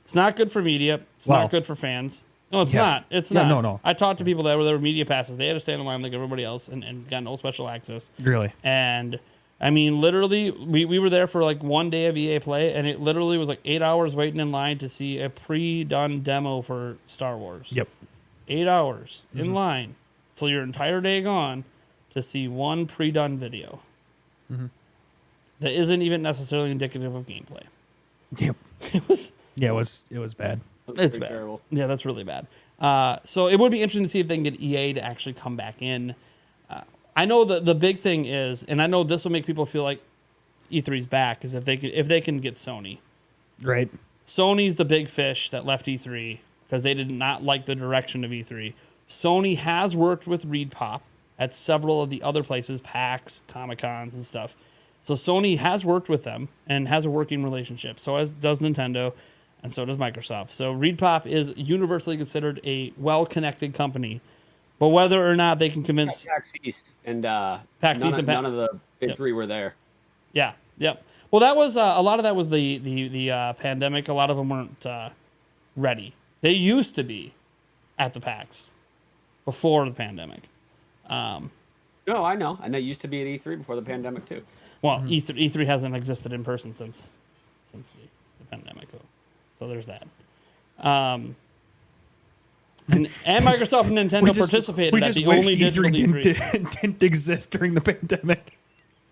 It's not good for media. It's not good for fans. No, it's not. It's not. No. I talked to people that were media passes. They had to stand in line like everybody else and got no special access. Really? And I mean, literally, we were there for like 1 day of EA Play, and it literally was like 8 hours waiting in line to see a pre-done demo for Star Wars. Yep. 8 hours in line. So your entire day gone to see one pre-done video. Mm-hmm. That isn't even necessarily indicative of gameplay. Yep. It was bad. It's bad. Terrible. Yeah, that's really bad. So it would be interesting to see if they can get EA to actually come back in. I know the big thing is, and I know this will make people feel like E3's back, is if they can get Sony. Right. Sony's the big fish that left E3 because they did not like the direction of E3. Sony has worked with ReedPop at several of the other places, PAX, Comic-Cons, and stuff. So Sony has worked with them and has a working relationship. So as does Nintendo, and so does Microsoft. So ReedPop is universally considered a well-connected company. But whether or not they can convince PAX East and PAX East and none of the Big three were there. Yeah. Yep. Well, that was a lot of that was the pandemic. A lot of them weren't ready. They used to be at the PAX before the pandemic. No, I know. And they used to be at E3 before the pandemic too. Well, E3 hasn't existed in person since the pandemic, so there's that. And Microsoft and Nintendo participated at the only digital E3. Didn't exist during the pandemic.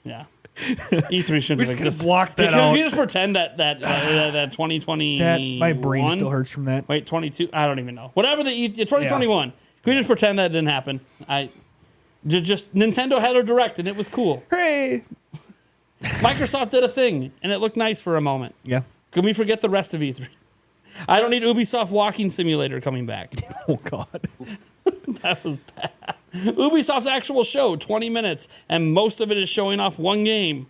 Yeah, E3 shouldn't We have just could existed. block that Can out. we just pretend that 2020 That my brain still hurts from that. Wait, 22? I don't even know. Whatever the 2021. Can we just pretend that didn't happen? Just Nintendo had a direct and it was cool. Hooray! Microsoft did a thing and it looked nice for a moment. Yeah. Can we forget the rest of E3? I don't need Ubisoft Walking Simulator coming back. Oh God. That was bad. Ubisoft's actual show, 20 minutes, and most of it is showing off one game.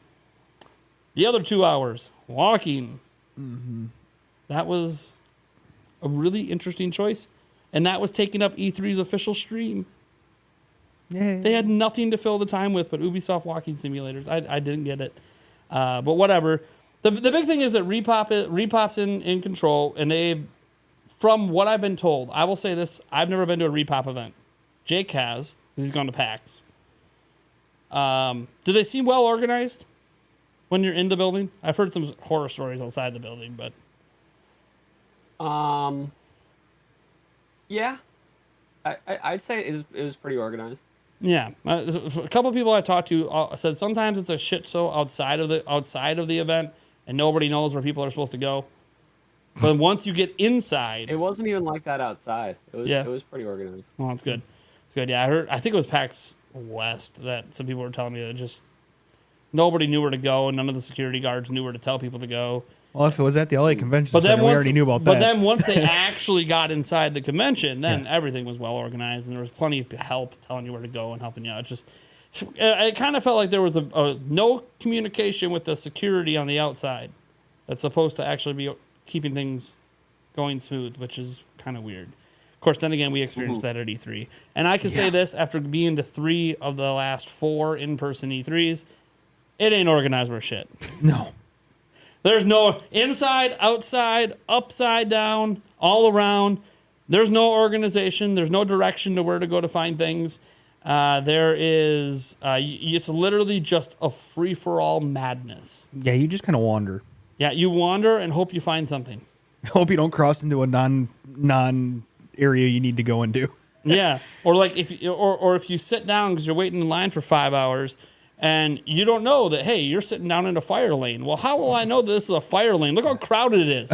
The other 2 hours, walking. Mm-hmm. That was a really interesting choice, and that was taking up E3's official stream. Yeah. They had nothing to fill the time with but Ubisoft Walking Simulators. I didn't get it, but whatever. The big thing is that Repop's in control, and they've, from what I've been told, I will say this: I've never been to a Repop event. Jake has, because he's gone to PAX. Do they seem well organized when you're in the building? I've heard some horror stories outside the building, but yeah, I'd say it was pretty organized. yeah, a couple of people I talked to said sometimes it's a shit show outside of the event, and nobody knows where people are supposed to go. But once you get inside, It wasn't even like that outside. Yeah. It was pretty organized. well, it's good. It's good. Yeah, I think it was PAX West that some people were telling me that just nobody knew where to go, and none of the security guards knew where to tell people to go. Well, if it was at the LA Convention But Center, then we already knew about that. But then once they actually got inside the convention, then everything was well organized, and there was plenty of help telling you where to go and helping you out. It kind of felt like there was a no communication with the security on the outside that's supposed to actually be keeping things going smooth, which is kind of weird. Of course, then again, we experienced that at E3. And I can say this, after being to 3 of the last 4 in-person E3s, it ain't organized worth shit. No. There's no inside, outside, upside down, all around. There's no organization. There's no direction to where to go to find things. There is, it's literally just a free-for-all madness. Yeah, you just kind of wander. Yeah, you wander and hope you find something. Hope you don't cross into a non area you need to go into. Yeah, or like if you sit down because you're waiting in line for 5 hours and you don't know that, hey, you're sitting down in a fire lane. Well, how will I know that this is a fire lane? Look how crowded it is.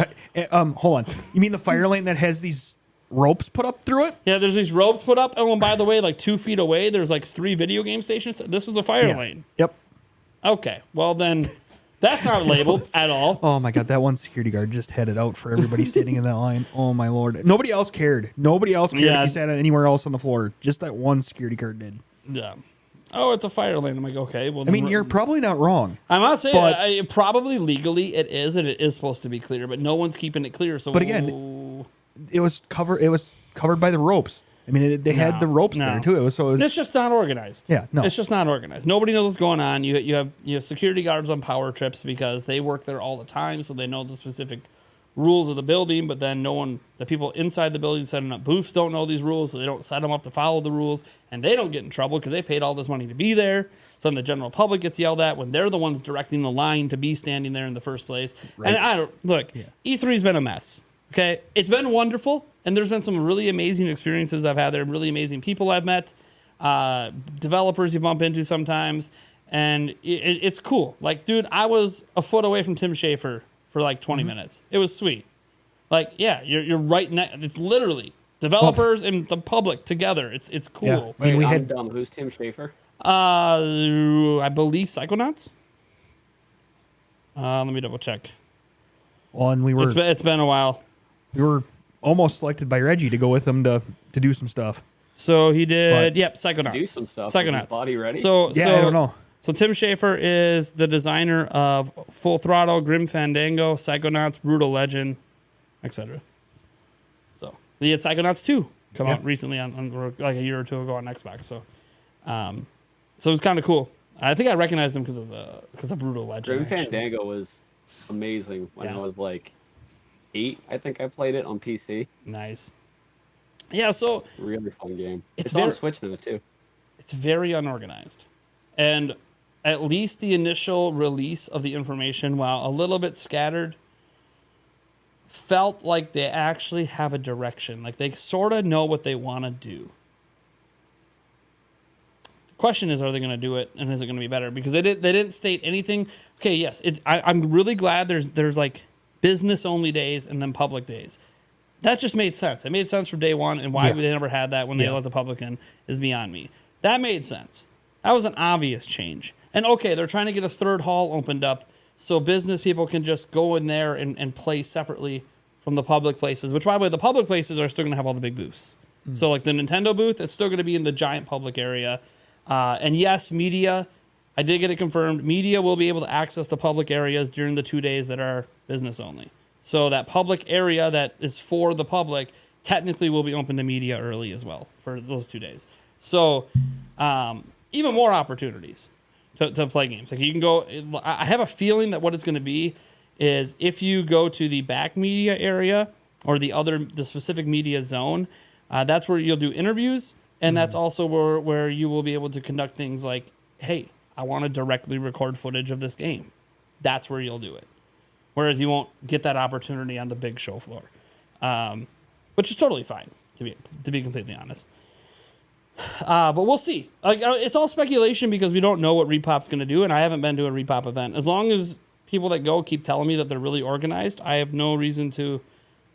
Hold on. You mean the fire lane that has these ropes put up through it? Yeah, there's these ropes put up, and by the way, like 2 feet away, there's like 3 video game stations. This is a fire lane. Yep. Okay, well then, that's not labeled at all. Oh my God, that one security guard just had it out for everybody standing in that line. Oh my Lord. Nobody else cared. Nobody else cared if you sat anywhere else on the floor. Just that one security guard did. Yeah. Oh, it's a fire lane. I'm like, okay. Well, I mean, you're probably not wrong. I'm not saying but- probably legally it is, and it is supposed to be clear, but no one's keeping it clear. So, But again, it was covered by the ropes. I mean, they had the ropes there too. It's just not organized. Yeah, no. It's just not organized. Nobody knows what's going on. You have security guards on power trips because they work there all the time, so they know the specific rules of the building. But then the people inside the building setting up booths don't know these rules, so they don't set them up to follow the rules, and they don't get in trouble because they paid all this money to be there. So then the general public gets yelled at when they're the ones directing the line to be standing there in the first place. Right. And E3's been a mess. Okay, it's been wonderful, and there's been some really amazing experiences I've had there, really amazing people I've met, developers you bump into sometimes, and it's cool. Like, dude, I was a foot away from Tim Schafer for like 20 minutes. It was sweet. Like, yeah, you're right next. It's literally developers and the public together. It's cool. Yeah. Wait, we I'm had dumb. Who's Tim Schafer? I believe Psychonauts. Let me double check. Well, and It's been a while. we were almost selected by Reggie to go with him to do some stuff. So he did, But- Psychonauts. Do some stuff. Psychonauts. Is his body ready? So Yeah, I don't know. So Tim Schafer is the designer of Full Throttle, Grim Fandango, Psychonauts, Brutal Legend, etc. So he had Psychonauts 2 come out recently on like a year or two ago on Xbox. So, so it was kind of cool. I think I recognized him because of Brutal Legend. Grim actually. Fandango was amazing when Yeah. I was like 8. I think I played it on PC. Nice. Yeah, so Really fun game. It's It's on very- Switch now too. it's very unorganized. And at least the initial release of the information, while a little bit scattered, felt like they actually have a direction. Like they sort of know what they want to do. The question is, are they going to do it, and is it going to be better? Because they didn't state anything. Okay, yes, I'm really glad there's like business only days and then public days. That just made sense. It made sense from day one, and why Yeah. they never had that when they Yeah. let the public in is beyond me. That made sense. That was an obvious change. And okay, they're trying to get a third hall opened up so business people can just go in there and play separately from the public places, which, by the way, the public places are still going to have all the big booths. So like the Nintendo booth, it's still going to be in the giant public area. And yes, media, I did get it confirmed. Media will be able to access the public areas during the 2 days that are business only. So that public area that is for the public technically will be open to media early as well for those 2 days. So even more opportunities to play games. Like you can go, I have a feeling that what it's going to be is if you go to the back media area or the specific media zone, that's where you'll do interviews. And that's also where you will be able to conduct things like, hey, I want to directly record footage of this game. That's where you'll do it. Whereas you won't get that opportunity on the big show floor, which is totally fine, to be completely honest. But we'll see. Like it's all speculation because we don't know what Repop's going to do, and I haven't been to a Repop event. As long as people that go keep telling me that they're really organized, I have no reason to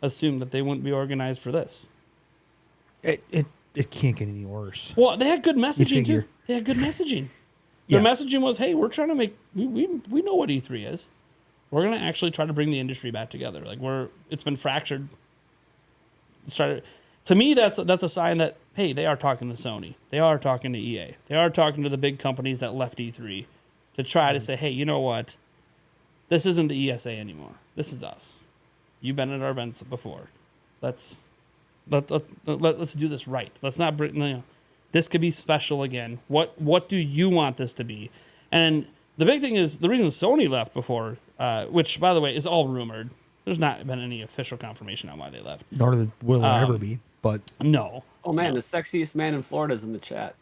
assume that they wouldn't be organized for this. It can't get any worse. Well, they had good messaging too. figure. They had good messaging. Yeah. Their messaging was, "Hey, we're trying to make we know what E3 is. We're gonna actually try to bring the industry back together. Like it's been fractured. To me, that's a sign that hey, they are talking to Sony. They are talking to EA. They are talking to the big companies that left E3 to try to say, hey, you know what? This isn't the ESA anymore. This is us. You've been at our events before. Let's do this right. Let's not bring. This could be special again. What do you want this to be? And the big thing is the reason Sony left before, which by the way is all rumored. There's not been any official confirmation on why they left. Nor will there ever be. But No. Oh man, the sexiest man in Florida is in the chat.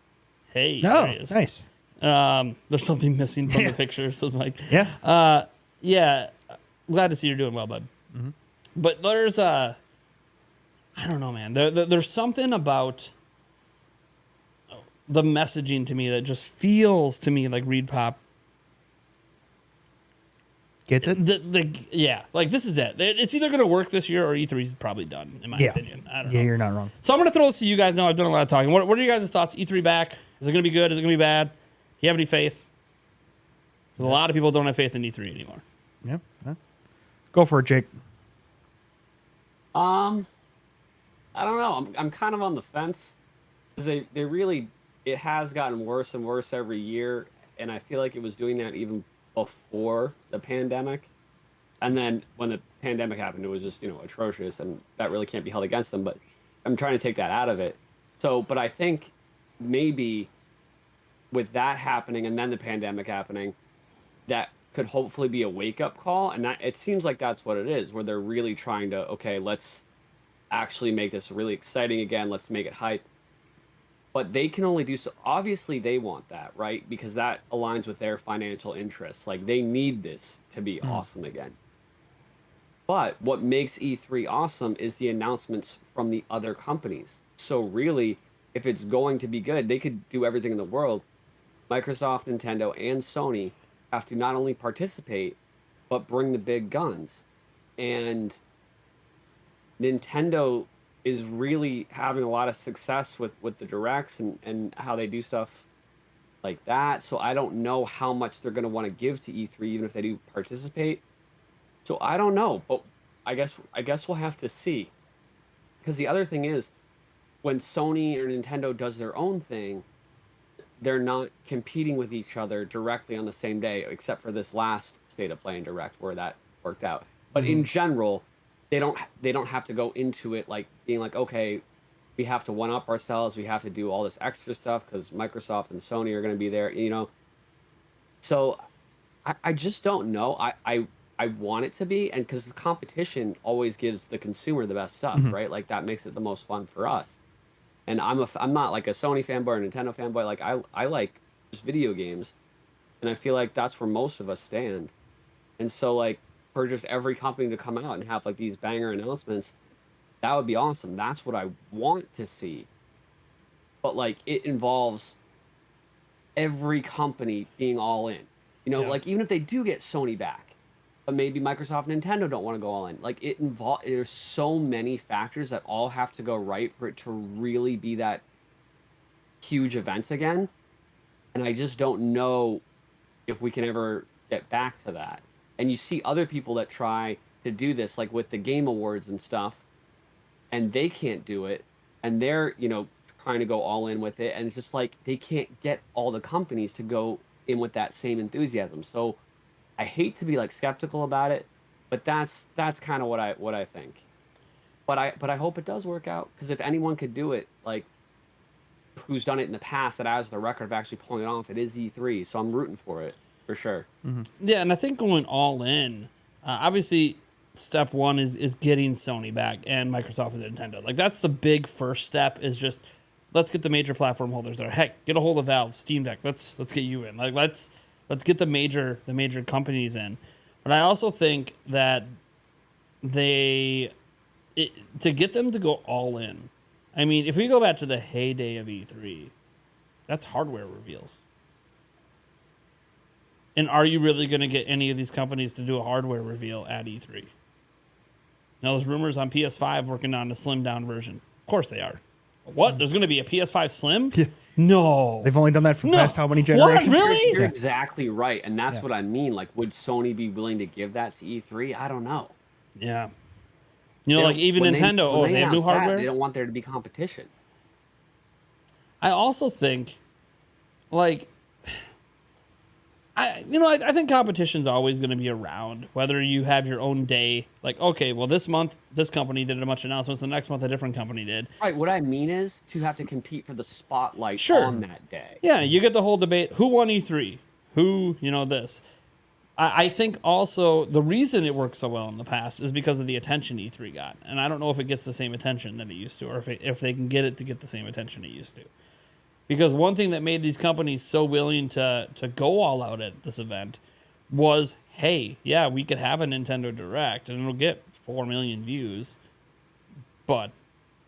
Hey, no, there he is. nice. There's something missing from the picture, says Mike. Yeah. Yeah, glad to see you're doing well, bud. Mm-hmm. But there's I don't know, man. There's something about the messaging to me that just feels to me like Reed Pop. Gets it? Yeah, like this is it. It's either going to work this year or E3's probably done, in my opinion. I don't know. Yeah, you're not wrong. So I'm going to throw this to you guys now. I've done a lot of talking. What are you guys' thoughts? E3 back? Is it going to be good? Is it going to be bad? Do you have any faith? Because a lot of people don't have faith in E3 anymore. Yeah. Go for it, Jake. I don't know. I'm kind of on the fence. 'Cause they really, it has gotten worse and worse every year, and I feel like it was doing that even before the pandemic. And then when the pandemic happened, it was just atrocious, and that really can't be held against them. But I'm trying to take that out of it. So, but I think maybe with that happening and then the pandemic happening, that could hopefully be a wake-up call, and that it seems like that's what it is, where they're really trying to, okay, let's actually make this really exciting again, let's make it hype. But they can only do so. Obviously, they want that, right? Because that aligns with their financial interests. Like, they need this to be awesome again. But what makes E3 awesome is the announcements from the other companies. So really, if it's going to be good, they could do everything in the world. Microsoft, Nintendo, and Sony have to not only participate, but bring the big guns. And Nintendo is really having a lot of success with the directs and how they do stuff like that. So I don't know how much they're going to want to give to E3, even if they do participate. So I don't know, but I guess we'll have to see. Because the other thing is, when Sony or Nintendo does their own thing, they're not competing with each other directly on the same day, except for this last State of Play and Direct where that worked out. But in general, they don't have to go into it like being like, okay, we have to one up ourselves, we have to do all this extra stuff because Microsoft and Sony are going to be there. So I just don't know. I want it to be, and because the competition always gives the consumer the best stuff, right? Like that makes it the most fun for us. And I'm not like a Sony fanboy or a Nintendo fanboy. Like I like just video games, and I feel like that's where most of us stand. And so like for just every company to come out and have like these banger announcements, that would be awesome. That's what I want to see. But like it involves every company being all in. Yeah. Like even if they do get Sony back, but maybe Microsoft and Nintendo don't want to go all in. Like there's so many factors that all have to go right for it to really be that huge event again. And I just don't know if we can ever get back to that. And you see other people that try to do this, like with the Game Awards and stuff, and they can't do it, and they're trying to go all in with it, and it's just like they can't get all the companies to go in with that same enthusiasm. So I hate to be like skeptical about it, but that's kind of what I think. But I hope it does work out, because if anyone could do it, like who's done it in the past that has the record of actually pulling it off, it is E3. So I'm rooting for it for sure. Yeah, and I think going all in, obviously, step one is getting Sony back and Microsoft and Nintendo. Like that's the big first step. Is just let's get the major platform holders there. Heck, get a hold of Valve, Steam Deck. Let's get you in. Like let's get the major companies in. But I also think that to get them to go all in. I mean, if we go back to the heyday of E3, that's hardware reveals. And are you really going to get any of these companies to do a hardware reveal at E3? Now, there's rumors on PS5 working on a slimmed down version. Of course they are. What? There's going to be a PS5 Slim? Yeah. No. They've only done that for the No. past how many generations? What? Really? You're Yeah. exactly right, and that's Yeah. what I mean. Like, would Sony be willing to give that to E3? I don't know. Yeah. They Like don't- even when Nintendo, when they have new announce that, hardware? they don't want there to be competition. I also think, like, I think competition's always going to be around. Whether you have your own day, like, okay, well, this month this company did a bunch of announcements, the next month a different company did. Right. What I mean is to have to compete for the spotlight Sure. on that day. Yeah, you get the whole debate: who won E3, who this. I think also the reason it worked so well in the past is because of the attention E3 got, and I don't know if it gets the same attention that it used to, or if they can get it to get the same attention it used to. Because one thing that made these companies so willing to go all out at this event was, hey, yeah, we could have a Nintendo Direct and it'll get 4 million views. But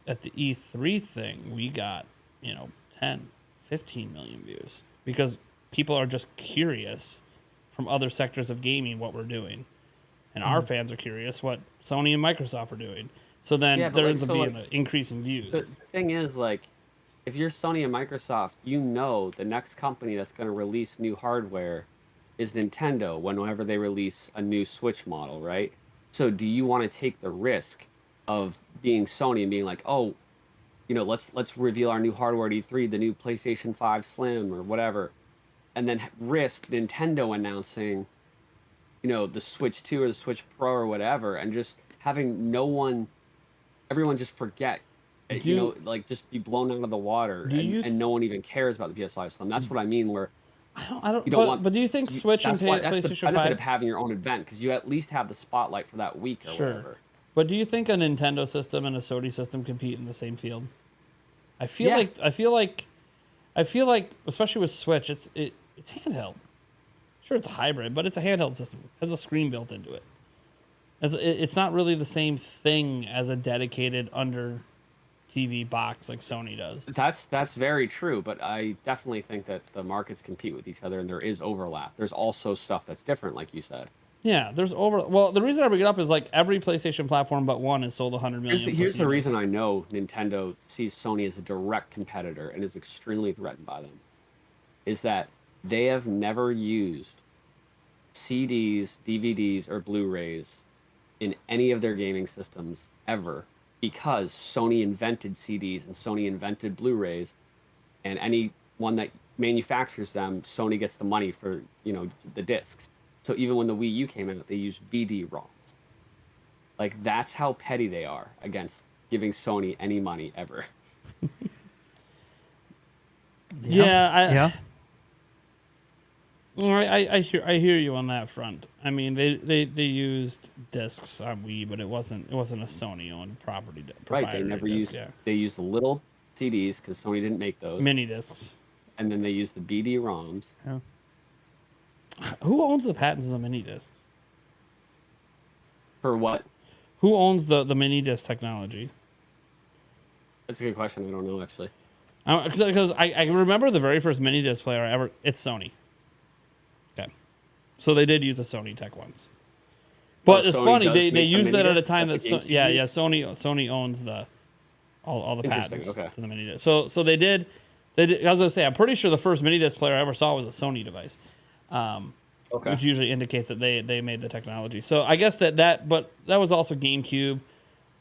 at the E3 thing, we got, 10, 15 million views. Because people are just curious from other sectors of gaming what we're doing. And our fans are curious what Sony and Microsoft are doing. So then Yeah, but there like, ends up so, being like, an increase in views. The thing is, like, if you're Sony and Microsoft, the next company that's going to release new hardware is Nintendo whenever they release a new Switch model, right? So do you want to take the risk of being Sony and being like, oh, let's reveal our new hardware at E3, the new PlayStation 5 Slim or whatever, and then risk Nintendo announcing, the Switch 2 or the Switch Pro or whatever, and just having everyone just forget, like just be blown out of the water, and no one even cares about the PS5 Slim. That's what I mean. Where I don't. you don't want. But do you think Switch and that's the PlayStation benefit 5? of having your own event, because you at least have the spotlight for that week or whatever. But do you think a Nintendo system and a Sony system compete in the same field? I feel Yeah. like, especially with Switch, it's handheld. Sure, it's a hybrid, but it's a handheld system. It has a screen built into it. It's not really the same thing as a dedicated under TV box like Sony does. That's very true, but I definitely think that the markets compete with each other, and there is overlap. There's also stuff that's different, like you said. Yeah, well, the reason I bring it up is like every PlayStation platform but one has sold 100 million. Here's the reason I know Nintendo sees Sony as a direct competitor and is extremely threatened by them, is that they have never used CDs, DVDs, or Blu-rays in any of their gaming systems ever, because Sony invented CDs and Sony invented Blu-rays, and anyone that manufactures them, Sony gets the money for, the discs. So even when the Wii U came out, they used BD-ROMs. Like, that's how petty they are against giving Sony any money ever. Yeah. I hear you on that front. I mean, they used discs on Wii, but it wasn't a Sony owned property. Right, they never used. They used the little CDs because Sony didn't make those. Mini discs. And then they used the BD-ROMs. Yeah. Who owns the patents of the mini discs? For what? Who owns the mini disc technology? That's a good question. I don't know actually. Because I remember the very first mini disc player ever. It's Sony. Okay, so they did use a Sony tech once, but it's Sony funny does they make used the that at mini a time that disc that the Sony owns all the patents okay. to the mini disc. So they did. I was gonna say I'm pretty sure the first mini disc player I ever saw was a Sony device. Okay. Which usually indicates that they made the technology. So I guess but that was also GameCube.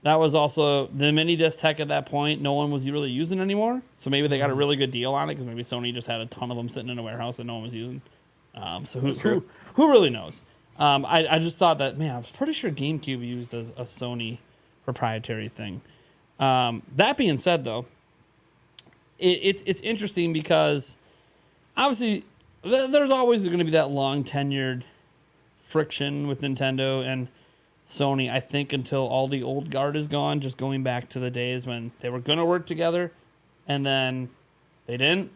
That was also the mini disc tech at that point. No one was really using anymore. So maybe they got a really good deal on it because maybe Sony just had a ton of them sitting in a warehouse that no one was using. So who really knows? I just thought that, man, I was pretty sure GameCube used a Sony proprietary thing. That being said, though, it's interesting because obviously there's always going to be that long tenured friction with Nintendo and Sony, I think, until all the old guard is gone, just going back to the days when they were going to work together and then they didn't.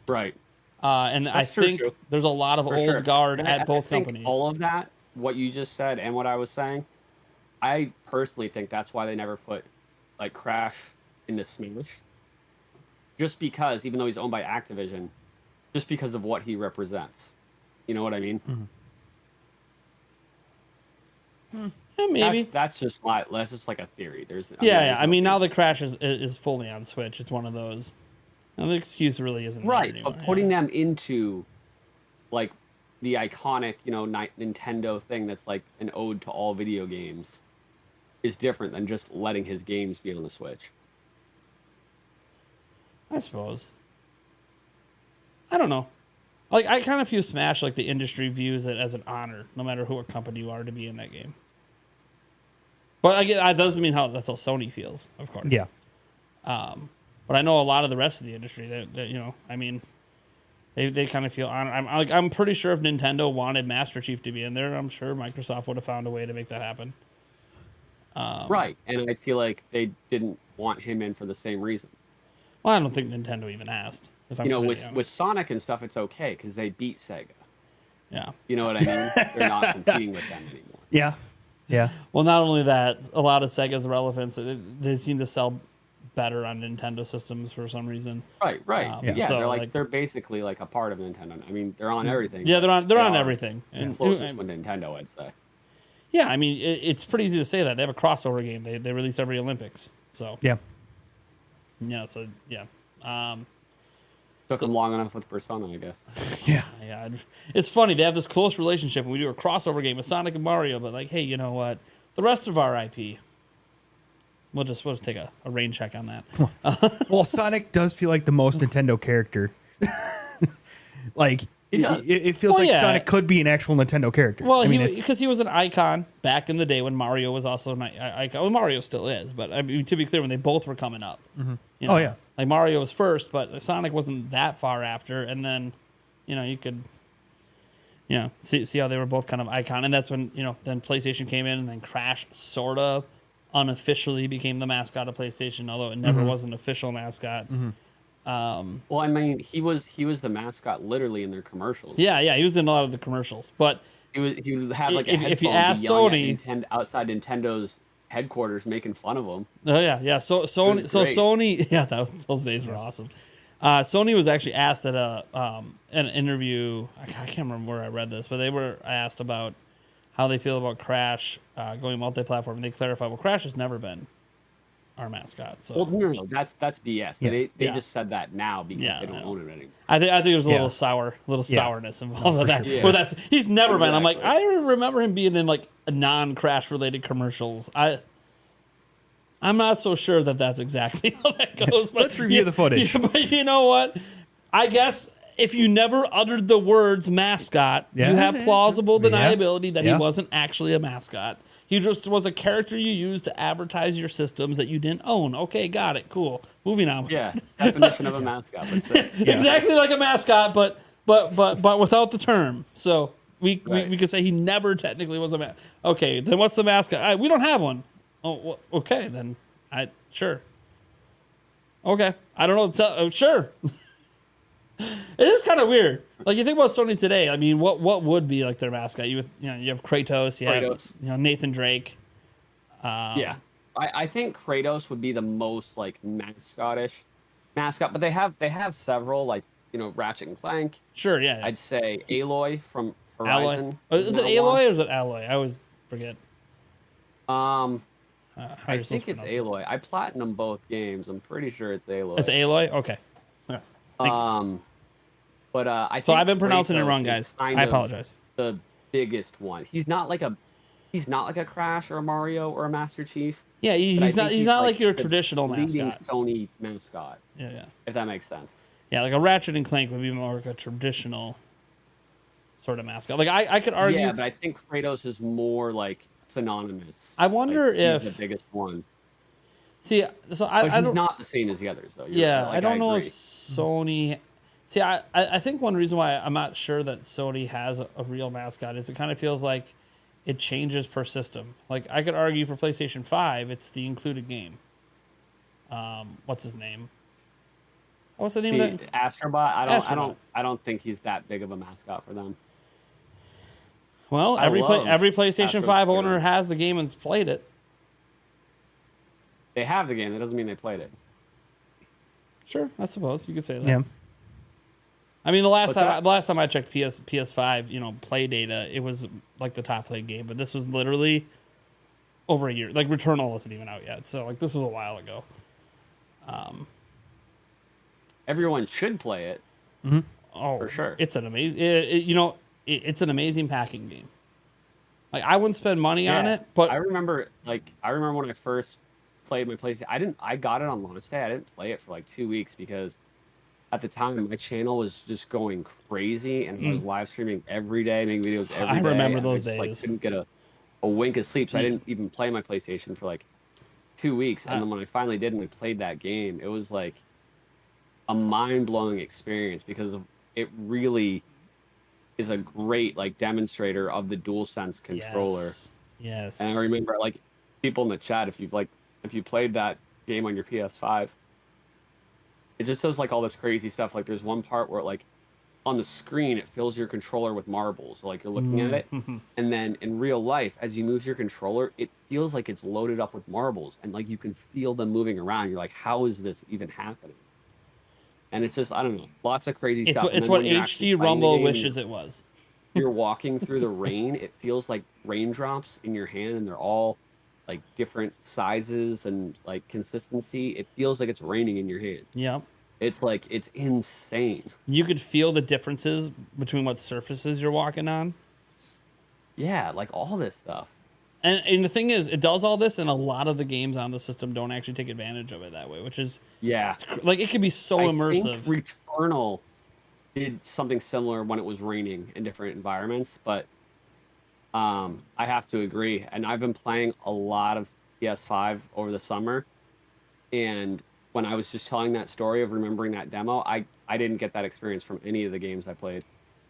Right. And I think there's a lot of old guard at both companies. All of that, what you just said and what I was saying, I personally think that's why they never put like Crash into Smash. Just because, even though he's owned by Activision, just because of what he represents. You know what I mean? Mm-hmm. Yeah, maybe that's just like a theory. I mean, now the Crash is fully on Switch. It's one of those. Now, the excuse really isn't right. Anymore, But putting them into like the iconic, Nintendo thing that's like an ode to all video games is different than just letting his games be on the Switch. I suppose. I don't know. Like, I kind of feel Smash like the industry views it as an honor, no matter who a company you are, to be in that game. But again, that doesn't mean that's how Sony feels, of course. Yeah. But I know a lot of the rest of the industry that I mean, they kind of feel honor. I'm pretty sure if Nintendo wanted Master Chief to be in there, I'm sure Microsoft would have found a way to make that happen. Right, and I feel like they didn't want him in for the same reason. Well, I don't think Nintendo even asked. With Sonic and stuff, it's okay because they beat Sega. Yeah. You know what I mean? They're not competing with them anymore. Yeah. Yeah. Well, not only that, a lot of Sega's relevance, they seem to sell better on Nintendo systems for some reason. Right. Yeah, so, they're basically like a part of Nintendo. I mean, they're on everything. Yeah, they're on everything. And closest with Nintendo, I'd say. Yeah, I mean, it's pretty easy to say that. They have a crossover game. They release every Olympics. So yeah. Yeah, so yeah. Took them long enough with Persona, I guess. Yeah. Yeah, it's funny. They have this close relationship, and we do a crossover game with Sonic and Mario, but like, hey, you know what? The rest of our IP, we'll just take a rain check on that. Well, Sonic does feel like the most Nintendo character. Like, it feels like Sonic could be an actual Nintendo character. Well, because he was an icon back in the day when Mario was also an icon. Well, Mario still is, but I mean, to be clear, when they both were coming up. Mm-hmm. Oh, yeah. Like, Mario was first, but Sonic wasn't that far after. And then, you could, see how they were both kind of icon. And that's when, then PlayStation came in, and then Crash sort of unofficially became the mascot of PlayStation, although it never was an official mascot. Mm-hmm. Well, I mean, he was the mascot literally in their commercials. Yeah, he was in a lot of the commercials. But he would have like a headphone if you ask Sony outside Nintendo's headquarters making fun of him. Oh yeah. So Sony, yeah, those days were awesome. Sony was actually asked at an interview. I can't remember where I read this, but they were asked about how they feel about Crash going multi-platform, and they clarified, well, Crash has never been our mascot. So no, that's BS. Yeah. They just said that now because they don't own it anymore. I think there's a little sourness involved with that. Sure. Well, he's never been. I'm like, I remember him being in like non-Crash related commercials. I'm not so sure that that's exactly how that goes. But let's review the footage. But you know what? I guess if you never uttered the words mascot, you have plausible deniability that he wasn't actually a mascot. He just was a character you used to advertise your systems that you didn't own. Okay, got it. Cool. Moving on. Yeah, definition of a mascot. Exactly like a mascot, but but without the term. So we Right. could say he never technically was a mascot. Okay, then what's the mascot? We don't have one. Oh, well, okay, then sure. Okay, I don't know. Sure. It is kind of weird. Like you think about Sony today. I mean, what would be like their mascot? You have Kratos. You Kratos. have Nathan Drake. Yeah, I think Kratos would be the most like mascot, but they have several like Ratchet and Clank. Sure, yeah. I'd say Aloy from Alloy. Horizon. Is it another Aloy one. or is it Alloy? I always forget. Um, How I you're supposed think to it's pronounce Aloy. I platinum both games. I'm pretty sure it's Aloy. it. It's Aloy. Okay. Yeah. Thank you. But I So think I've been pronouncing it Kratos wrong, is guys. kind I of apologize. The biggest one. He's not like a Crash or a Mario or a Master Chief. Yeah, but I he's not. think He's not like your the traditional leading mascot. Sony mascot, Yeah. if that makes sense. Yeah, like a Ratchet and Clank would be more like a traditional sort of mascot. Like I could argue. Yeah, but I think Kratos is more like synonymous. I wonder Like, if he's the biggest one. See, so But I he's don't. not the same as the others, though. Yeah, Like, I don't know if agree. Sony. See, I think one reason why I'm not sure that Sony has a real mascot is it kind of feels like it changes per system. Like I could argue for PlayStation 5, it's the included game. What's his name? What's the name The of that? Astrobot. Astrobot. I don't think he's that big of a mascot for them. Well, I love every PlayStation Astro 5 Boy. owner has the game and's played it. They have the game. That doesn't mean they played it. Sure, I suppose you could say that. Yeah. I mean, the last What's time I checked PS5, play data, it was like the top played game, but this was literally over a year. Like Returnal wasn't even out yet, so like this was a while ago. Everyone should play it. Oh, For sure. it's an amazing. It's an amazing packing game. Like I wouldn't spend money on Yeah. it, but I remember when I first played my PlayStation. I got it on launch day. I didn't play it for like 2 weeks because at the time my channel was just going crazy and I was live streaming every day, making videos every day. I remember and those I just, like, days. couldn't get a wink of sleep, so I didn't even play my PlayStation for like 2 weeks. And then when I finally did and I played that game, it was like a mind-blowing experience because it really is a great like demonstrator of the DualSense controller. Yes. And I remember like people in the chat, if you played that game on your PS5, it just does like all this crazy stuff. Like there's one part where like on the screen it fills your controller with marbles. So, like you're looking at it, and then in real life, as you move your controller, it feels like it's loaded up with marbles, and like you can feel them moving around. You're like, how is this even happening? And it's just, I don't know, lots of crazy It's stuff. what, And it's then what when you're actually HD playing the Rumble game, wishes it was. you're walking through the rain, it feels like raindrops in your hand, and they're all like different sizes and like consistency. It feels like it's raining in your hand. Yeah. It's like, it's insane. You could feel the differences between what surfaces you're walking on. Yeah, like all this stuff. And the thing is, it does all this, and a lot of the games on the system don't actually take advantage of it that way, which is Yeah. like it could be so I immersive. think Returnal did something similar when it was raining in different environments, but I have to agree. And I've been playing a lot of PS5 over the summer, and when I was just telling that story of remembering that demo, I didn't get that experience from any of the games I played.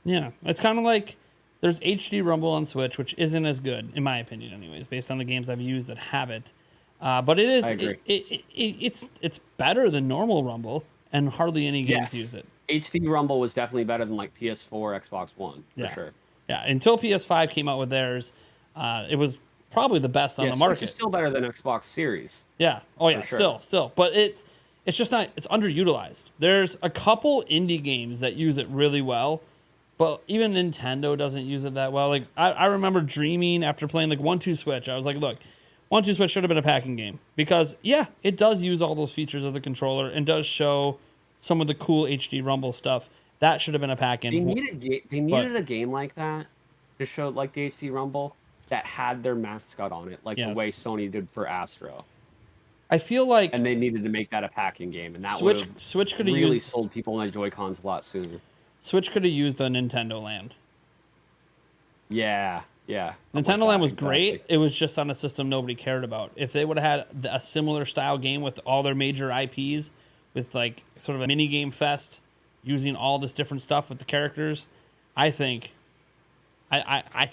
Yeah, it's kind of like there's HD Rumble on Switch, which isn't as good, in my opinion, anyways, based on the games I've used that have it. But it is, I agree. it's better than normal Rumble, and hardly any games Yes. use it. HD Rumble was definitely better than like PS4, Xbox One, for Yeah. sure. Yeah, until PS5 came out with theirs, it was probably the best on Yeah, the Switch market. is still better than Xbox Series. Yeah. Oh yeah. For sure. Still. But it's just not. It's underutilized. There's a couple indie games that use it really well, but even Nintendo doesn't use it that well. Like I remember dreaming after playing like 1-2 Switch. I was like, look, 1-2 Switch should have been a packing game because yeah, it does use all those features of the controller and does show some of the cool HD Rumble stuff. That should have been a pack-in. They needed a game like that to show like the HD Rumble that had their mascot on it, like the way Yes. Sony did for Astro. I feel like And they needed to make that a packing game, and that Switch would Switch could have really used sold people on the Joy-Cons a lot sooner. Switch could have used the Nintendo Land. Yeah. Nintendo Land was great. Exactly. It was just on a system nobody cared about. If they would have had a similar style game with all their major IPs, with like sort of a mini game fest, using all this different stuff with the characters, I think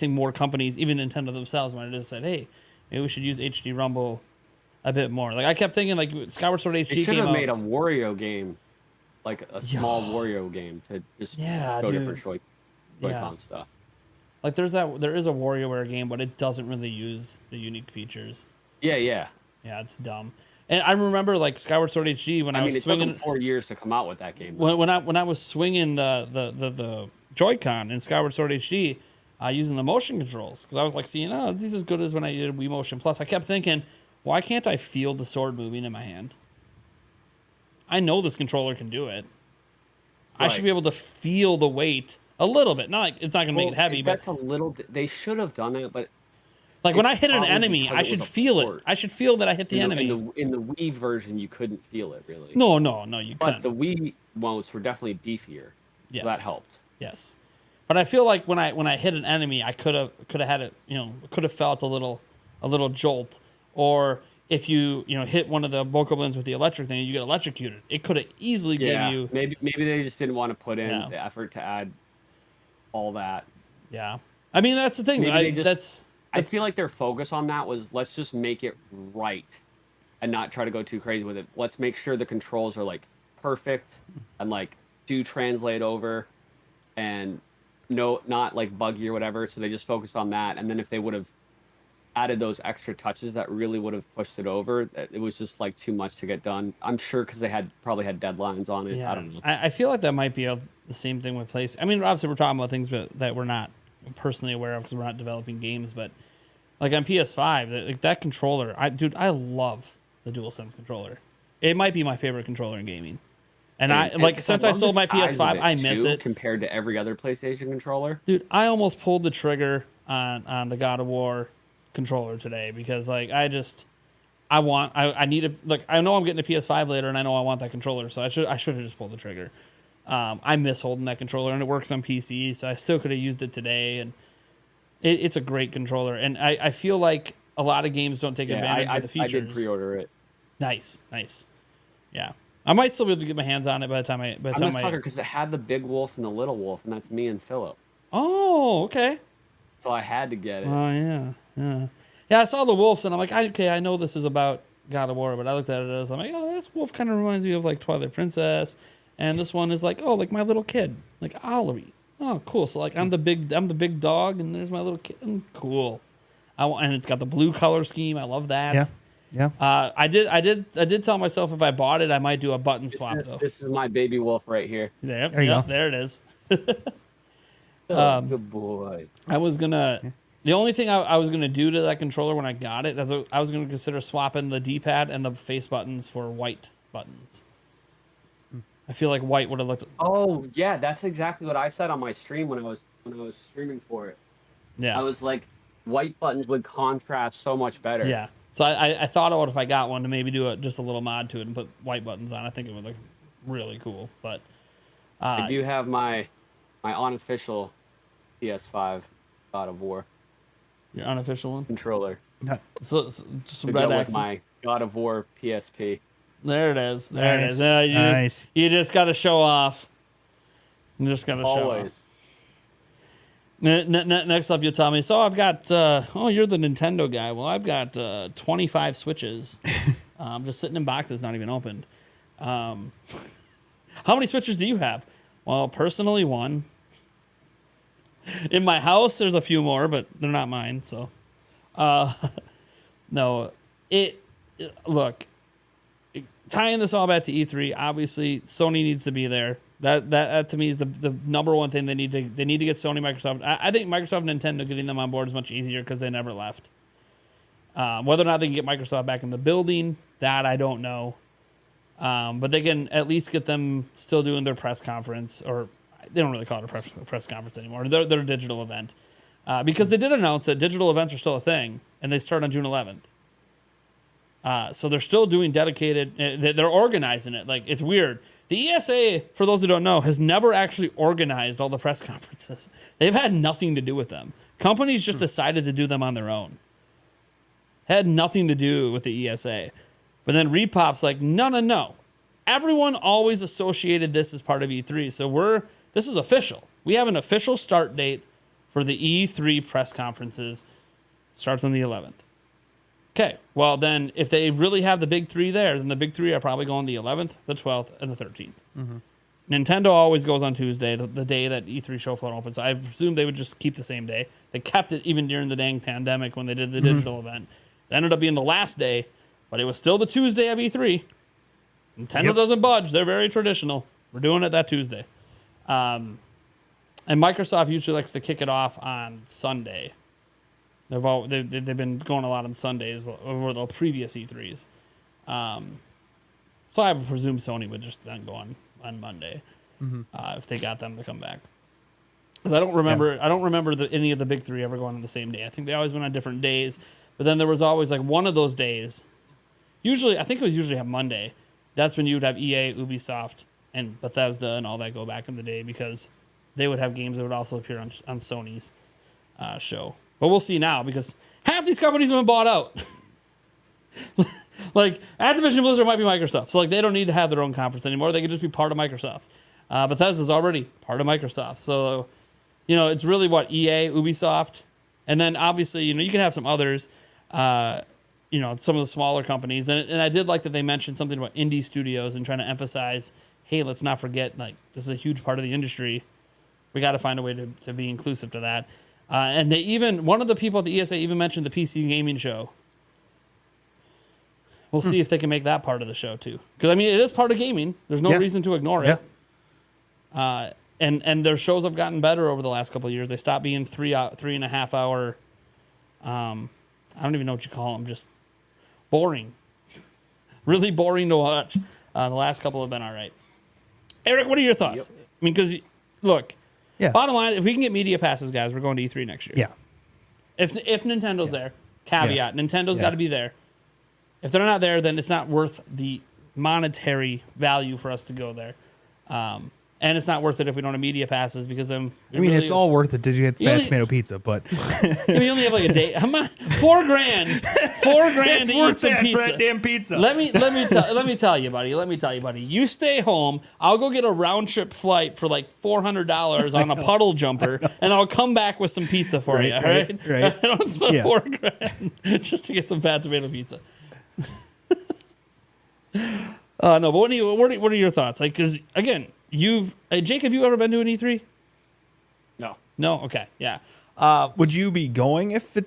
more companies, even Nintendo themselves, might have just said, hey, maybe we should use HD Rumble a bit more. Like I kept thinking, like Skyward Sword HD They should came have out. made a Wario game, like a small Wario game to just Yeah, go dude. different Joy-Con stuff. Like there is a WarioWare game, but it doesn't really use the unique features. Yeah. Yeah, it's dumb. And I remember like Skyward Sword HD when I was it swinging. took them 4 years to come out with that game. When I was swinging the Joy-Con in Skyward Sword HD, using the motion controls, because I was like seeing, oh, these as good as when I did Wii Motion Plus. I kept thinking, why can't I feel the sword moving in my hand? I know this controller can do it. I should be able to feel the weight a little bit. Not like it's not gonna make it heavy, but that's a little. They should have done it, but like when I hit an probably enemy, because I it should was a feel it. port. I should feel that I hit the enemy. In the Wii version, you couldn't feel it really. No, you But couldn't. the Wii modes were definitely beefier. Yes. So that helped. Yes, but I feel like when I hit an enemy, I could have had it. Could have felt a little jolt, or if you hit one of the bokoblins with the electric thing, you get electrocuted. It could have easily Yeah. gave you. Maybe they just didn't want to put in Yeah. the effort to add all that. Yeah, I mean that's the thing. Maybe they just- I feel like their focus on that was let's just make it right and not try to go too crazy with it. Let's make sure the controls are like perfect and like do translate over and not like buggy or whatever. So they just focused on that. And then if they would have added those extra touches that really would have pushed it over, it was just like too much to get done. I'm sure because they probably had deadlines on it. Yeah, I don't know. I feel like that might be the same thing with PlayStation. I mean, obviously we're talking about things that we're not personally aware of because we're not developing games, but like on PS5, that controller, I love the DualSense controller. It might be my favorite controller in gaming. And since I sold my PS5, I miss it compared to every other PlayStation controller. Dude, I almost pulled the trigger on the God of War controller today because like I need to, like, I know I'm getting a PS5 later and I know I want that controller, so I should have just pulled the trigger. I miss holding that controller, and it works on PC, so I still could have used it today, and it's a great controller, and I feel like a lot of games don't take advantage of the features. I did pre-order it. Nice. Yeah, I might still be able to get my hands on it by the time I'm just talking because it had the big wolf and the little wolf, and that's me and Philip. Oh, okay. So I had to get it. Oh yeah. I saw the wolves, and I'm like, okay, I know this is about God of War, but I looked at it as I'm like, oh, this wolf kind of reminds me of like Twilight Princess, and this one is like, oh, like my little kid, like Ollie. Oh, cool. So like I'm the big dog, and there's my little kid. Cool. And it's got the blue color scheme. I love that. Yeah. I did tell myself if I bought it, I might do a button swap though. This is my baby wolf right here. There you go. There it is. Good boy. I was gonna. The only thing I was gonna do to that controller when I got it, I was gonna consider swapping the D-pad and the face buttons for white buttons. I feel like white would have looked. Oh yeah, that's exactly what I said on my stream when I was streaming for it. Yeah. I was like, white buttons would contrast so much better. Yeah. So I thought about if I got one to maybe do just a little mod to it and put white buttons on. I think it would look really cool. But I do have my unofficial PS5 God of War your unofficial one. controller So just some to red go with accents. my God of War PSP. There it is. There it is. Nice. You just got to show off. You just got to show off. Always. Next up, you'll tell me. So I've got. You're the Nintendo guy. Well, I've got 25 Switches. Just sitting in boxes, not even opened. How many Switches do you have? Well, personally, one. In my house, there's a few more, but they're not mine. So, no. Look. Tying this all back to E3, obviously Sony needs to be there. That to me is the number one thing they need to get Sony, Microsoft. I think Microsoft and Nintendo getting them on board is much easier because they never left. Whether or not they can get Microsoft back in the building, that I don't know. But they can at least get them still doing their press conference, or they don't really call it a press conference anymore. Their digital event, because they did announce that digital events are still a thing, and they start on June 11th. So they're still doing dedicated. They're organizing it. Like, it's weird. The ESA, for those who don't know, has never actually organized all the press conferences. They've had nothing to do with them. Companies just decided to do them on their own. Had nothing to do with the ESA. But then Repop's like, no. everyone always associated this as part of E3. So this is official. We have an official start date for the E3 press conferences. Starts on the 11th. Okay, well then, if they really have the big three there, then the big three are probably going the 11th, the 12th, and the 13th. Nintendo always goes on Tuesday, the day that E3 show floor opens. So I presume they would just keep the same day. They kept it even during the dang pandemic when they did the digital event. It ended up being the last day, but it was still the Tuesday of E3. Nintendo doesn't budge. They're very traditional. We're doing it that Tuesday. And Microsoft usually likes to kick it off on Sunday. They've been going a lot on Sundays over the previous E3s. So I would presume Sony would just then go on Monday if they got them to come back. Because I don't remember any of the big three ever going on the same day. I think they always went on different days. But then there was always like one of those days. I think it was usually on Monday. That's when you would have EA, Ubisoft, and Bethesda and all that go back in the day because they would have games that would also appear on Sony's show. But we'll see now because half these companies have been bought out. Like Activision Blizzard might be Microsoft. So like they don't need to have their own conference anymore. They could just be part of Microsoft's. Bethesda's already part of Microsoft. So, it's really what EA, Ubisoft, and then obviously, you can have some others, some of the smaller companies. And I did like that they mentioned something about indie studios and trying to emphasize, hey, let's not forget, like, this is a huge part of the industry. We got to find a way to be inclusive to that. And one of the people at the ESA even mentioned the PC gaming show. We'll see if they can make that part of the show too. Because, it is part of gaming. There's no reason to ignore it. And their shows have gotten better over the last couple of years. They stopped being 3.5 hour, I don't even know what you call them, just boring. Really boring to watch. The last couple have been all right. Eric, what are your thoughts? Yep. Because, look, bottom line, if we can get media passes, guys, we're going to E3 next year. Yeah. If Nintendo's there, caveat, Nintendo's got to be there. If they're not there, then it's not worth the monetary value for us to go there. And it's not worth it if we don't have media passes because then... it's all worth it to get fat tomato pizza, but... we only have like a day. $4,000. $4,000 to eat some pizza. For that damn pizza. Let me tell you, buddy. You stay home. I'll go get a round trip flight for like $400 on a puddle jumper, and I'll come back with some pizza for you. All right. I don't spend $4,000 just to get some fat tomato pizza. No, but what are your thoughts? Like, because again, Jake, have you ever been to an E3? No. Okay. Yeah. Would you be going if it,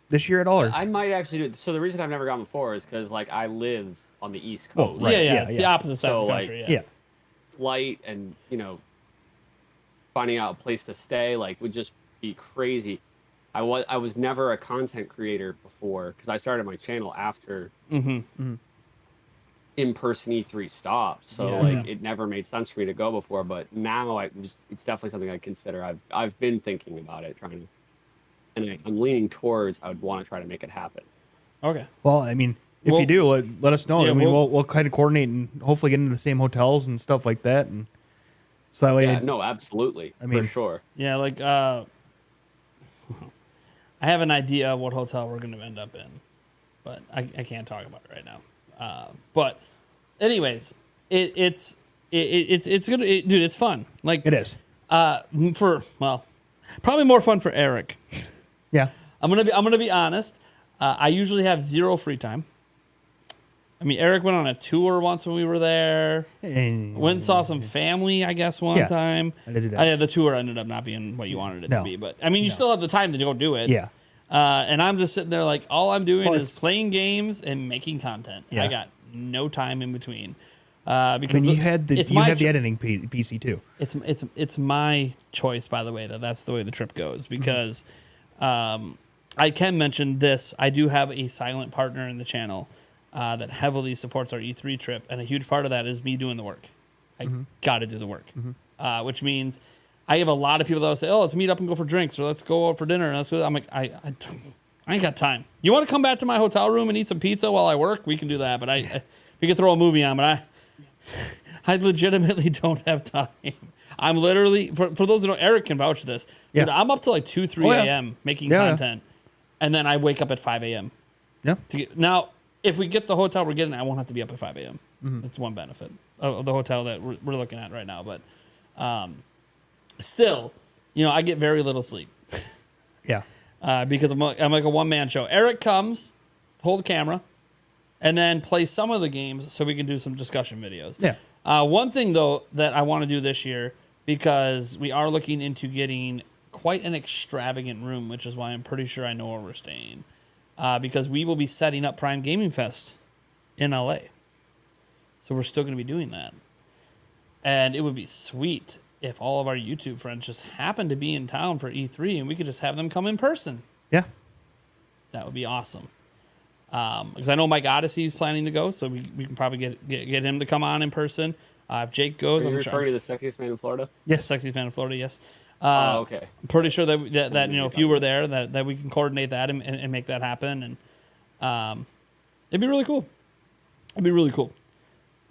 this year at all? Or? I might actually do it. So the reason I've never gone before is because like I live on the East Coast. Right. It's the opposite side of the country. Yeah. Flight and finding out a place to stay would just be crazy. I was never a content creator before because I started my channel after in-person E3 stopped. So it never made sense for me to go before. But now it's definitely something I consider. I've been thinking about it, and I'm leaning towards I would want to try to make it happen. Okay. Well, if you do, let us know. Yeah, we'll kind of coordinate and hopefully get into the same hotels and stuff like that. And so that way, no, absolutely, for sure. Yeah, like I have an idea of what hotel we're going to end up in, but I can't talk about it right now. But anyways, it's good, dude. It's fun. Like it is. Probably more fun for Eric. Yeah. I'm gonna be honest. I usually have zero free time. Eric went on a tour once when we were there. Went and saw some family, I guess, one time. I did do that. The tour ended up not being what you wanted it to be. But, you still have the time to go do it. Yeah. And I'm just sitting there like, all I'm doing is playing games and making content. Yeah. I got no time in between. Because you have the editing PC too. It's my choice, by the way, that's the way the trip goes. Because I can mention this. I do have a silent partner in the channel that heavily supports our E3 trip, and a huge part of that is me doing the work. I got to do the work, which means I have a lot of people that will say, "Oh, let's meet up and go for drinks, or let's go out for dinner." And I'm like, I ain't got time. You want to come back to my hotel room and eat some pizza while I work? We can do that, but we can throw a movie on. But I legitimately don't have time. I'm literally for those who know, Eric can vouch for this. Yeah. Dude, I'm up to like 2-3 a.m. making content, and then I wake up at 5 a.m. Yeah. Now, if we get the hotel we're getting, I won't have to be up at 5 a.m. That's one benefit of the hotel that we're looking at right now. But still, I get very little sleep Yeah. because I'm like a one-man show. Eric comes, hold the camera, and then play some of the games so we can do some discussion videos. Yeah. One thing, though, that I want to do this year, because we are looking into getting quite an extravagant room, which is why I'm pretty sure I know where we're staying, because we will be setting up Prime Gaming Fest in LA. So we're still going to be doing that. And it would be sweet if all of our YouTube friends just happened to be in town for E3 and we could just have them come in person. Yeah. That would be awesome. Because I know Mike Odyssey is planning to go, so we can probably get him to come on in person. If Jake goes, Are you I'm referring sure. to the sexiest man in Florida? Yes, sexiest man in Florida. Yes. Okay. I'm pretty sure that if you were there, that we can coordinate that and make that happen, and it'd be really cool. It'd be really cool.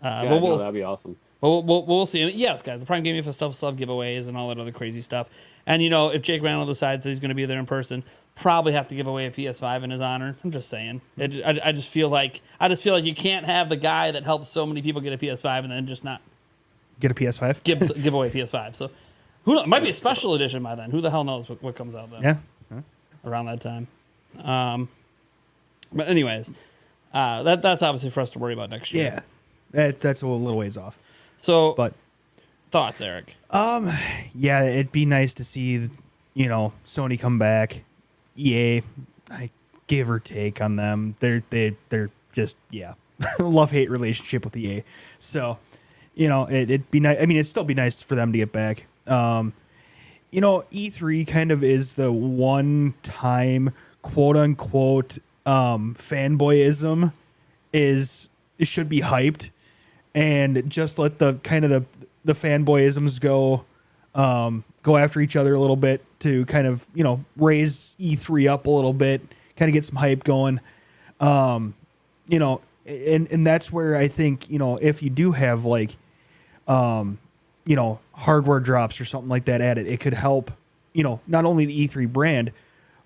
Yeah, but no, that'd be awesome. We'll see. And yes, guys, the Prime Gaming Fest stuff still have giveaways and all that other crazy stuff. And if Jake Randall decides that he's going to be there in person, probably have to give away a PS5 in his honor. I'm just saying. I just feel like you can't have the guy that helps so many people get a PS5 and then just not Get a PS5. give away a PS5. So who knows? It might be a special edition by then. Who the hell knows what comes out then? Yeah. Around that time. But anyways, that's obviously for us to worry about next year. Yeah. That's a little ways off. So, But thoughts, Eric? yeah, it'd be nice to see, Sony come back. EA, I give or take on them. They're just love-hate relationship with EA. So, it'd be nice. I mean, it'd still be nice for them to get back. E3 kind of is the one time, quote unquote, fanboyism it should be hyped, and just let the kind of the fanboyisms go after each other a little bit to kind of raise E3 up a little bit, kind of get some hype going. And that's where I think if you do have like hardware drops or something like that added, it could help not only the E3 brand,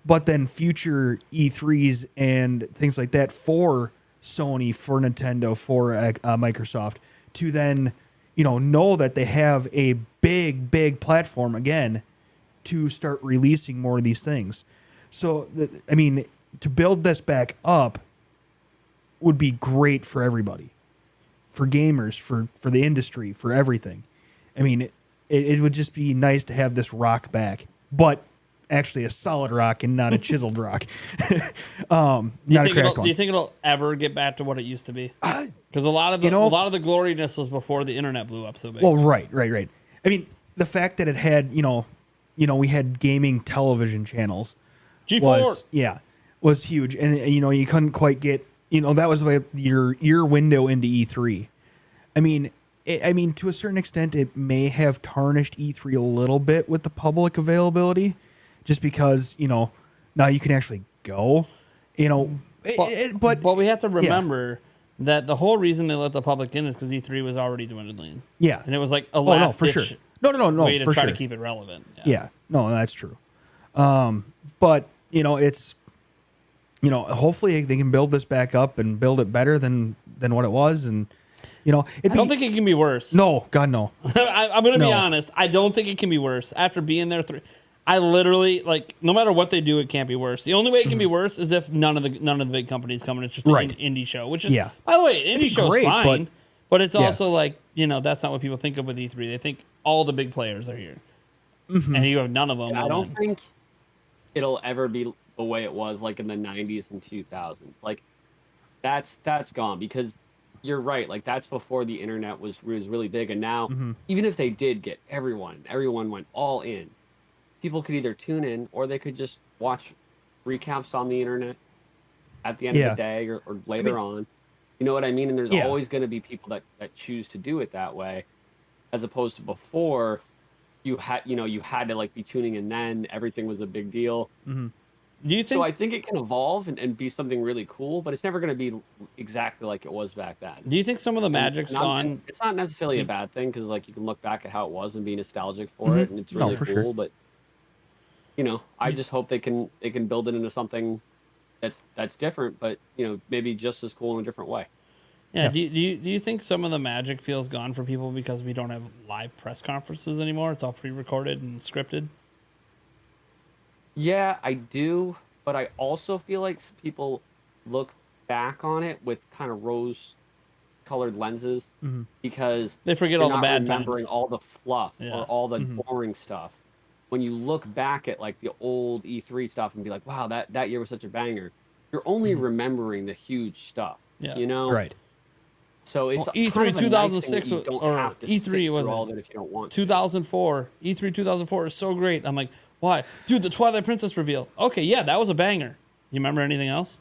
but then future E3s and things like that for Sony, for Nintendo, for Microsoft, to then know that they have a big platform again to start releasing more of these things. So to build this back up would be great for everybody, for gamers, for the industry, for everything. I mean, it would just be nice to have this rock back, but actually a solid rock and not a chiseled rock. Not a cracked one. Do you think it'll ever get back to what it used to be? Because a lot of the gloriness was before the internet blew up so big. Well, right. I mean, the fact that it had, we had gaming television channels G4 was huge, and you couldn't quite get, that was like your window into E3. I mean, to a certain extent, it may have tarnished E3 a little bit with the public availability, just because now you can actually go, but we have to remember that the whole reason they let the public in is because E3 was already dwindling. Yeah, and it was like a last for ditch sure. No, way to for try sure. to keep it relevant. Yeah, no, that's true. But it's hopefully they can build this back up and build it better than what it was, and I don't think it can be worse. No, God, no. I'm going to be honest. I don't think it can be worse. After being there I literally, no matter what they do, it can't be worse. The only way it can be worse is if none of the big companies come in. It's just an indie show, which is, by the way, an indie show is fine, but it's also that's not what people think of with E3. They think all the big players are here, and you have none of them. Yeah, I don't think it'll ever be the way it was in the 90s and 2000s. That's gone, because you're right. That's before the internet was really big, and now even if they did get everyone went all in, people could either tune in or they could just watch recaps on the internet at the end of the day or later on. You know what I mean? And there's always going to be people that choose to do it that way, as opposed to before you had to be tuning in then. Everything was a big deal. Do you think? So I think it can evolve and be something really cool, but it's never going to be exactly like it was back then. Do you think some of the magic's gone? It's not necessarily a bad thing, because you can look back at how it was and be nostalgic for it, and it's really cool. Sure. But I just hope they can build it into something that's different, but maybe just as cool in a different way. Yeah. Yeah. Do you think some of the magic feels gone for people because we don't have live press conferences anymore? It's all pre-recorded and scripted. Yeah, I do, but I also feel like people look back on it with kind of rose-colored lenses because They forget you're all the not bad remembering times. all the fluff Yeah. or all the boring stuff. When you look back at like the old E3 stuff and be like, "Wow, that year was such a banger," you're only remembering the huge stuff. Yeah. You know, Right. so it's Well, E3 kind of a nice thing that 2006 you don't or have to E3 sit through was all it? of it if you don't want to. 2004. E3 2004 is so great. I'm like, why? Dude, the Twilight Princess reveal. Okay, yeah, that was a banger. You remember anything else?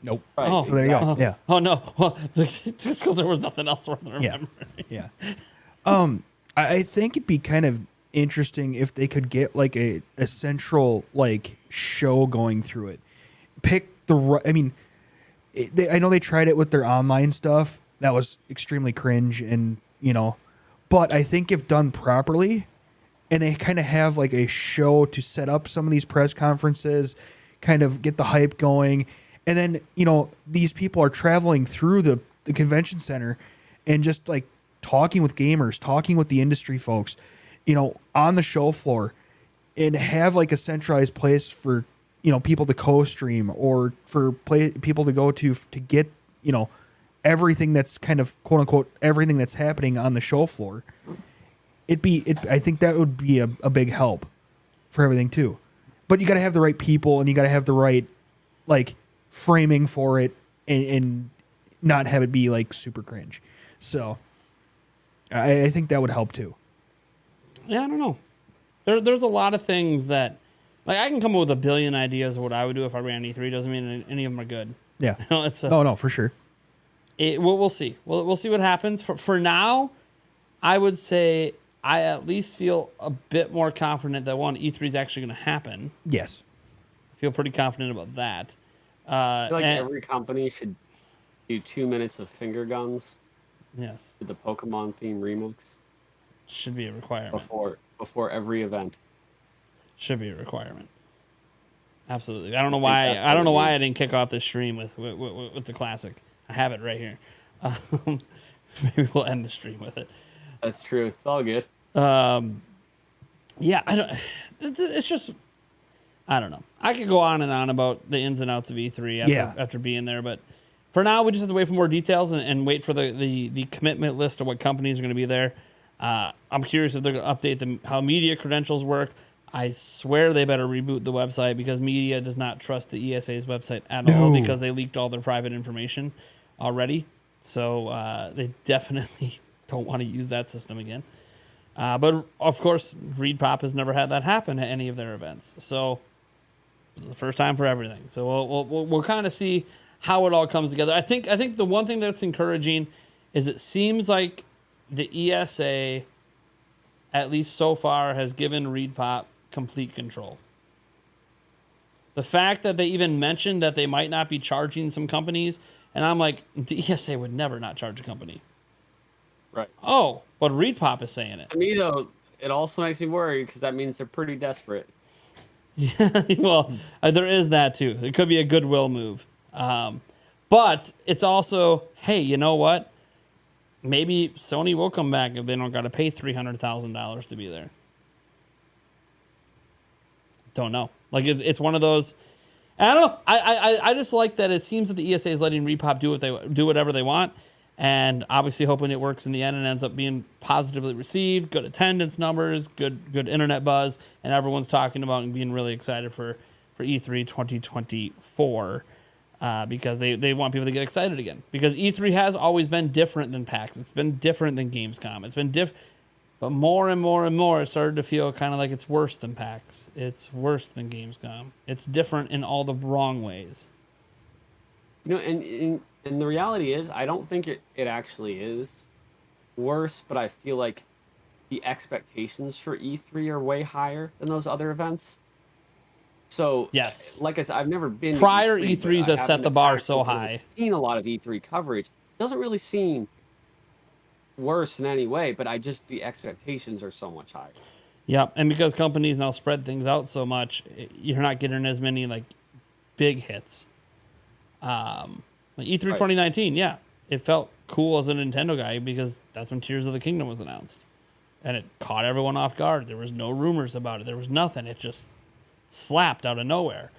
Nope. Right, Oh, So there you go. Yeah. Oh no. Well, just because there was nothing else worth remembering. Yeah. I think it'd be kind of interesting if they could get like a central like show going through it. Pick the I mean, I know they tried it with their online stuff. That was extremely cringe and, but I think if done properly and they kind of have like a show to set up some of these press conferences, kind of get the hype going. And then, these people are traveling through the convention center and just like talking with gamers, talking with the industry folks, on the show floor, and have like a centralized place for, people to co-stream or for people to go to get, everything that's kind of quote unquote everything that's happening on the show floor. I think that would be a big help for everything too. But you got to have the right people and you got to have the right like framing for it and not have it be like super cringe. So I think that would help too. Yeah, I don't know. There's a lot of things that, like, I can come up with a billion ideas of what I would do if I ran E3. Doesn't mean any of them are good. Yeah. It's No, for sure. we'll see. We'll see what happens. For now, I would say I at least feel a bit more confident that E3 is actually going to happen. Yes. I feel pretty confident about that. I feel like and- every company should do 2 minutes of finger guns yes, with the Pokemon theme remix should be a requirement. before every event. Should be a requirement. Absolutely. I don't know think why. that's I don't what know it why is. I didn't kick off this stream with the classic. I have it right here. Maybe we'll end the stream with it. That's true. It's all good. Yeah, I don't. It's just. I don't know. I could go on and on about the ins and outs of E3 after being there, but for now we just have to wait for more details and wait for the commitment list of what companies are going to be there. I'm curious if they're going to update how media credentials work. I swear they better reboot the website because media does not trust the ESA's website at all because they leaked all their private information already. So they definitely don't want to use that system again. But of course, ReadPop has never had that happen at any of their events. So the first time for everything. So we'll kind of see how it all comes together. I think the one thing that's encouraging is it seems like the ESA, at least so far, has given ReadPop complete control. The fact that they even mentioned that they might not be charging some companies, and I'm like, the ESA would never not charge a company. Right. Oh, but ReadPop is saying it. To me, though, it also makes me worried because that means they're pretty desperate. Well, there is that too. It could be a goodwill move. But it's also, hey, you know what? Maybe Sony will come back if they don't got to pay $300,000 to be there. Don't know. Like it's one of those. I don't know. I just like that it seems that the ESA is letting ReadPop do whatever they want, and obviously hoping it works in the end and ends up being positively received, good attendance numbers, good internet buzz, and everyone's talking about and being really excited for E3 2024 because they want people to get excited again. Because E3 has always been different than PAX. It's been different than Gamescom. It's been different. But more and more and more, it started to feel kind of like it's worse than PAX. It's worse than Gamescom. It's different in all the wrong ways. And the reality is, I don't think it actually is worse, but I feel like the expectations for E3 are way higher than those other events. So, Yes. like I said, I've never been to Prior E3, but E3s I have set happen the to bar actually so have high. Seen a lot of E3 coverage. It doesn't really seem worse in any way, but the expectations are so much higher. Yep, and because companies now spread things out so much, you're not getting as many like big hits. Like E3 2019, yeah, it felt cool as a Nintendo guy because that's when Tears of the Kingdom was announced. And it caught everyone off guard. There was no rumors about it. There was nothing. It just slapped out of nowhere.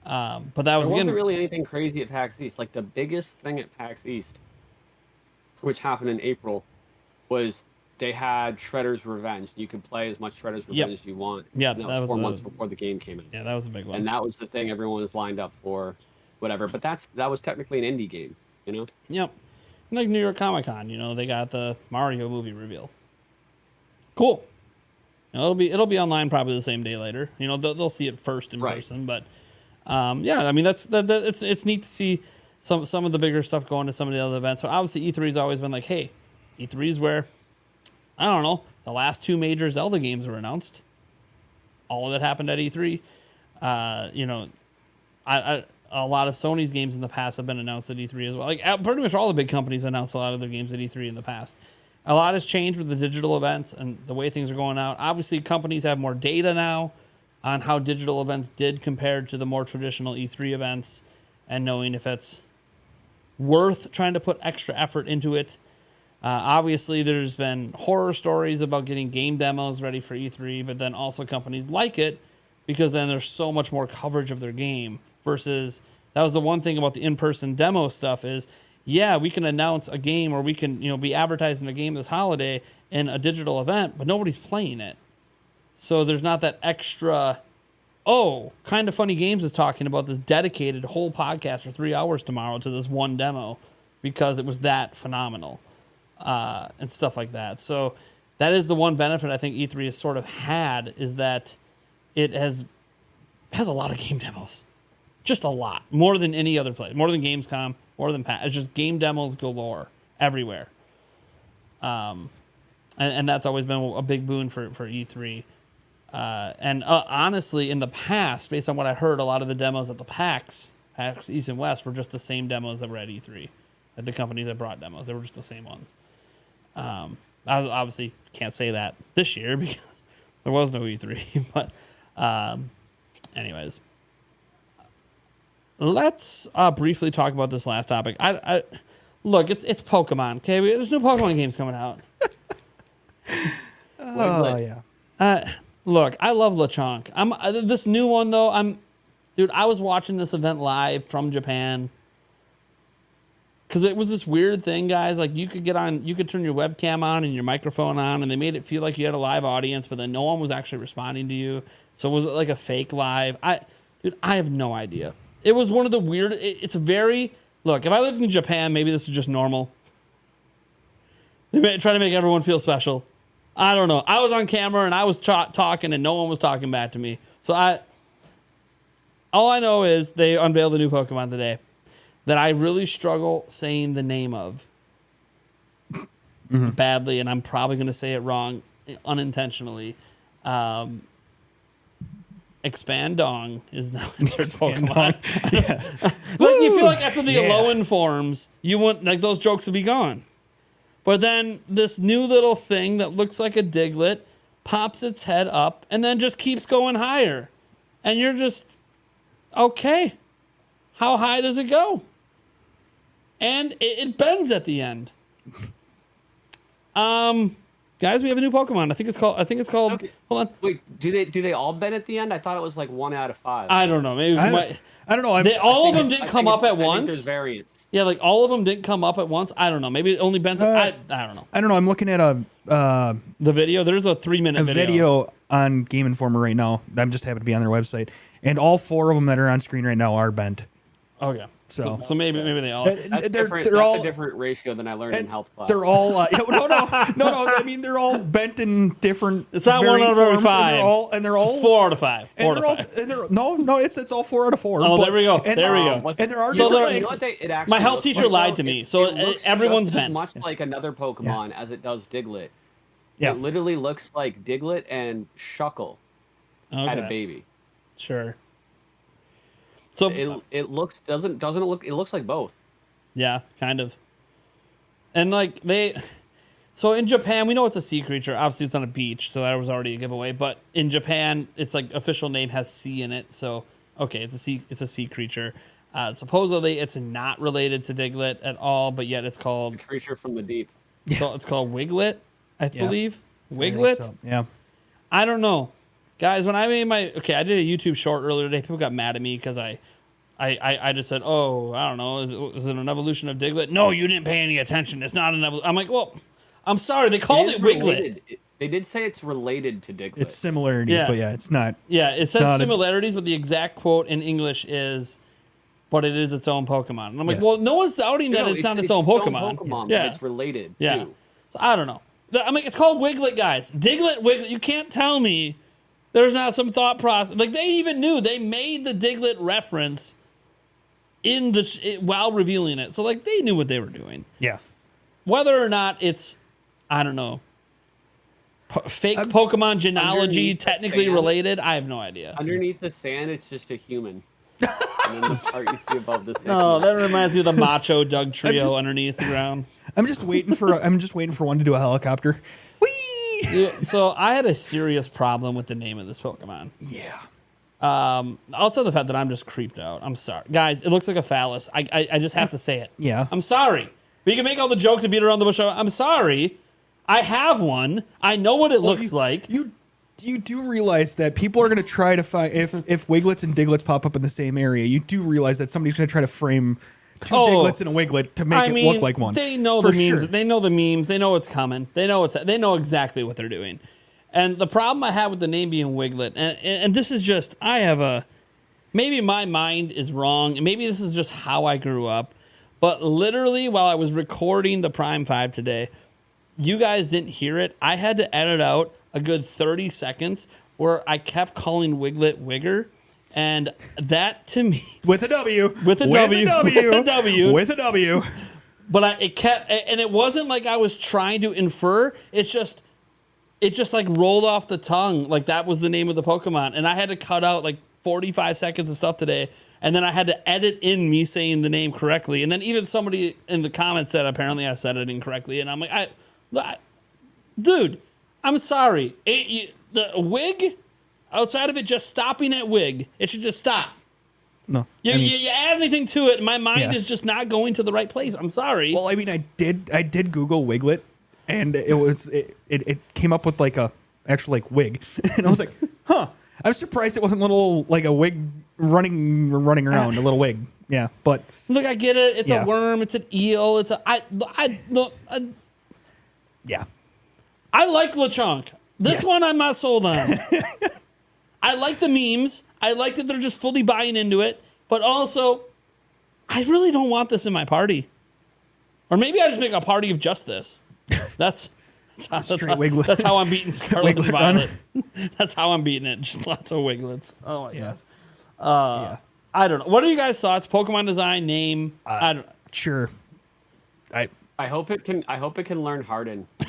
But that was, There again... wasn't really anything crazy at PAX East. Like, the biggest thing at PAX East, which happened in April, was they had Shredder's Revenge. You could play as much Shredder's Revenge as you want. Yeah, and that was 4 months before the game came in. Yeah, that was a big one. And that was the thing everyone was lined up for, whatever. But that was technically an indie game, you know? Yep. Like New York Comic Con, they got the Mario movie reveal. Cool. It'll be online probably the same day later. They'll see it first in person, but yeah, I mean it's neat to see some of the bigger stuff going to some of the other events. But obviously E3's always been like, hey, E3's where, I don't know, the last 2 major Zelda games were announced. All of it happened at E3. A lot of Sony's games in the past have been announced at E3 as well. Like pretty much all the big companies announced a lot of their games at E3 in the past. A lot has changed with the digital events and the way things are going out. Obviously, companies have more data now on how digital events did compared to the more traditional E3 events, and knowing if it's worth trying to put extra effort into it. Obviously, there's been horror stories about getting game demos ready for E3, but then also companies like it because then there's so much more coverage of their game versus that was the one thing about the in-person demo stuff is, yeah, we can announce a game or we can, be advertising a game this holiday in a digital event, but nobody's playing it. So there's not that extra, Kind of Funny Games is talking about this dedicated whole podcast for 3 hours tomorrow to this one demo because it was that phenomenal and stuff like that. So that is the one benefit I think E3 has sort of had is that it has a lot of game demos. Just a lot. More than any other place. More than Gamescom. More than It's just game demos galore everywhere. And that's always been a big boon for E3. And honestly, in the past, based on what I heard, a lot of the demos at the PAX East and West, were just the same demos that were at E3. At the companies that brought demos. They were just the same ones. I obviously can't say that this year because there was no E3. But anyways. Let's briefly talk about this last topic. Look, it's Pokemon. Okay, there's new Pokemon games coming out. Oh yeah. Look, I love Lechonk. This new one though. Dude, I was watching this event live from Japan because it was this weird thing, guys. Like you could turn your webcam on and your microphone on, and they made it feel like you had a live audience, but then no one was actually responding to you. So was it like a fake live? I have no idea. It was one of the weird. It's very. Look, if I lived in Japan, maybe this is just normal. They try to make everyone feel special. I don't know. I was on camera and I was talking and no one was talking back to me. So all I know is they unveiled a new Pokemon today that I really struggle saying the name of badly, and I'm probably going to say it wrong unintentionally. Expandong is now entered Pokemon. Like you feel like after the Alolan forms, you want like those jokes would be gone. But then this new little thing that looks like a Diglett pops its head up and then just keeps going higher. And you're just, okay, how high does it go? And it bends at the end. Guys, we have a new Pokemon. I think it's called. Okay. Hold on. Wait, do they all bend at the end? I thought it was like 1 out of 5. I don't know. Maybe I don't know. All of them didn't come up at once. I think there's variants. Yeah, like all of them didn't come up at once. I don't know. Maybe it only bends. I don't know. I don't know. I'm looking at the video. There's a 3-minute video on Game Informer right now. I'm just happen to be on their website, and all 4 of them that are on screen right now are bent. Okay. So maybe they all. That's a different ratio than I learned in health class. They're all no. I mean, they're all bent in different. It's not 1 out of every 5. And they're all 4 out of 5. 4 out of 5. It's all 4 out of 4. Oh, there we go. There we go. And there are my health teacher lied to me. So everyone's bent. Much like another Pokemon as it does Diglett. Yeah. It literally looks like Diglett and Shuckle had a baby. Sure. So it looks doesn't it look, it looks like both. Yeah, kind of. And like so in Japan, we know it's a sea creature. Obviously it's on a beach, so that was already a giveaway, but in Japan it's like official name has sea in it. So okay, it's a sea creature. Supposedly, it's not related to Diglett at all, but yet it's called Creature from the deep. it's called Wiglet, I believe. I think Wiglet. so. Yeah. I don't know, guys. When I made I did a YouTube short earlier today. People got mad at me because I just said, oh, I don't know, is it an evolution of Diglett? No, you didn't pay any attention. It's not an evolution. I'm like, well, I'm sorry. They called it Wiglet. They did say it's related to Diglett. It's similarities, but yeah, it's not. Yeah, it says Not a- similarities, but the exact quote in English is, but it is its own Pokemon. And I'm like, Yes. well, no one's doubting that it's not its own Pokemon. Pokemon, Yeah. but it's related Yeah. too. So I don't know. I mean, it's called Wiglet, guys. Diglett, Wiglet. You can't tell me there's not some thought process. Like, they even knew. They made the Diglett reference in while revealing it. So, like, they knew what they were doing. Yeah. Whether or not it's, I don't know, fake Pokemon genealogy, underneath the technically sand. related, I have no idea. Underneath the sand, it's just a human. And then the part you see above the sand. Oh, that reminds me of the Macho Doug trio just- underneath the ground. I'm just waiting for one to do a helicopter. Whee! Yeah, so I had a serious problem with the name of this Pokemon. Yeah. Also the fact that I'm just creeped out. I'm sorry. Guys, it looks like a phallus. I just have to say it. Yeah. I'm sorry. But you can make all the jokes and beat around the bush. I'm sorry. I have one. I know what it looks like. You do realize that people are going to try to find if Wiglets and Diglets pop up in the same area. You do realize that somebody's going to try to frame two Diglets and a Wiglet to make it look like one. They know For the memes. sure. They know the memes. They know it's coming. They know exactly what they're doing. And the problem I have with the name being Wiglet, and this is just, maybe my mind is wrong, and maybe this is just how I grew up, but literally while I was recording the Prime 5 today, you guys didn't hear it. I had to edit out a good 30 seconds where I kept calling Wiglet Wigger, and that to me, With a W. With a W. With a W. With a W. but it kept, and it wasn't like I was trying to infer. It just like rolled off the tongue, like that was the name of the Pokemon, and I had to cut out like 45 seconds of stuff today, and then I had to edit in me saying the name correctly, and then even somebody in the comments said apparently I said it incorrectly, and I'm like, dude, I'm sorry. The wig, outside of it just stopping at wig, it should just stop. No. You add anything to it, my mind Yeah. is just not going to the right place. I'm sorry. Well, I mean, I did Google Wiglet, and it came up with like a actual like wig, and I was like, huh. I'm surprised it wasn't little like a wig running around, a little wig. Yeah, but Look, I get it. It's Yeah. a worm. It's an eel. It's a yeah. I like Lechonk. This Yes. one I'm not sold on. I like the memes. I like that they're just fully buying into it. But also, I really don't want this in my party. Or maybe I just make a party of just this. That's Straight Wiglet. that's how I'm beating Scarlet and Wiglet run. Violet. That's how I'm beating it. Just lots of Wiglets. Oh my Yeah. god. I don't know. What are you guys' thoughts? Pokemon design, name? I don't. Sure. I hope it can learn Harden. Oh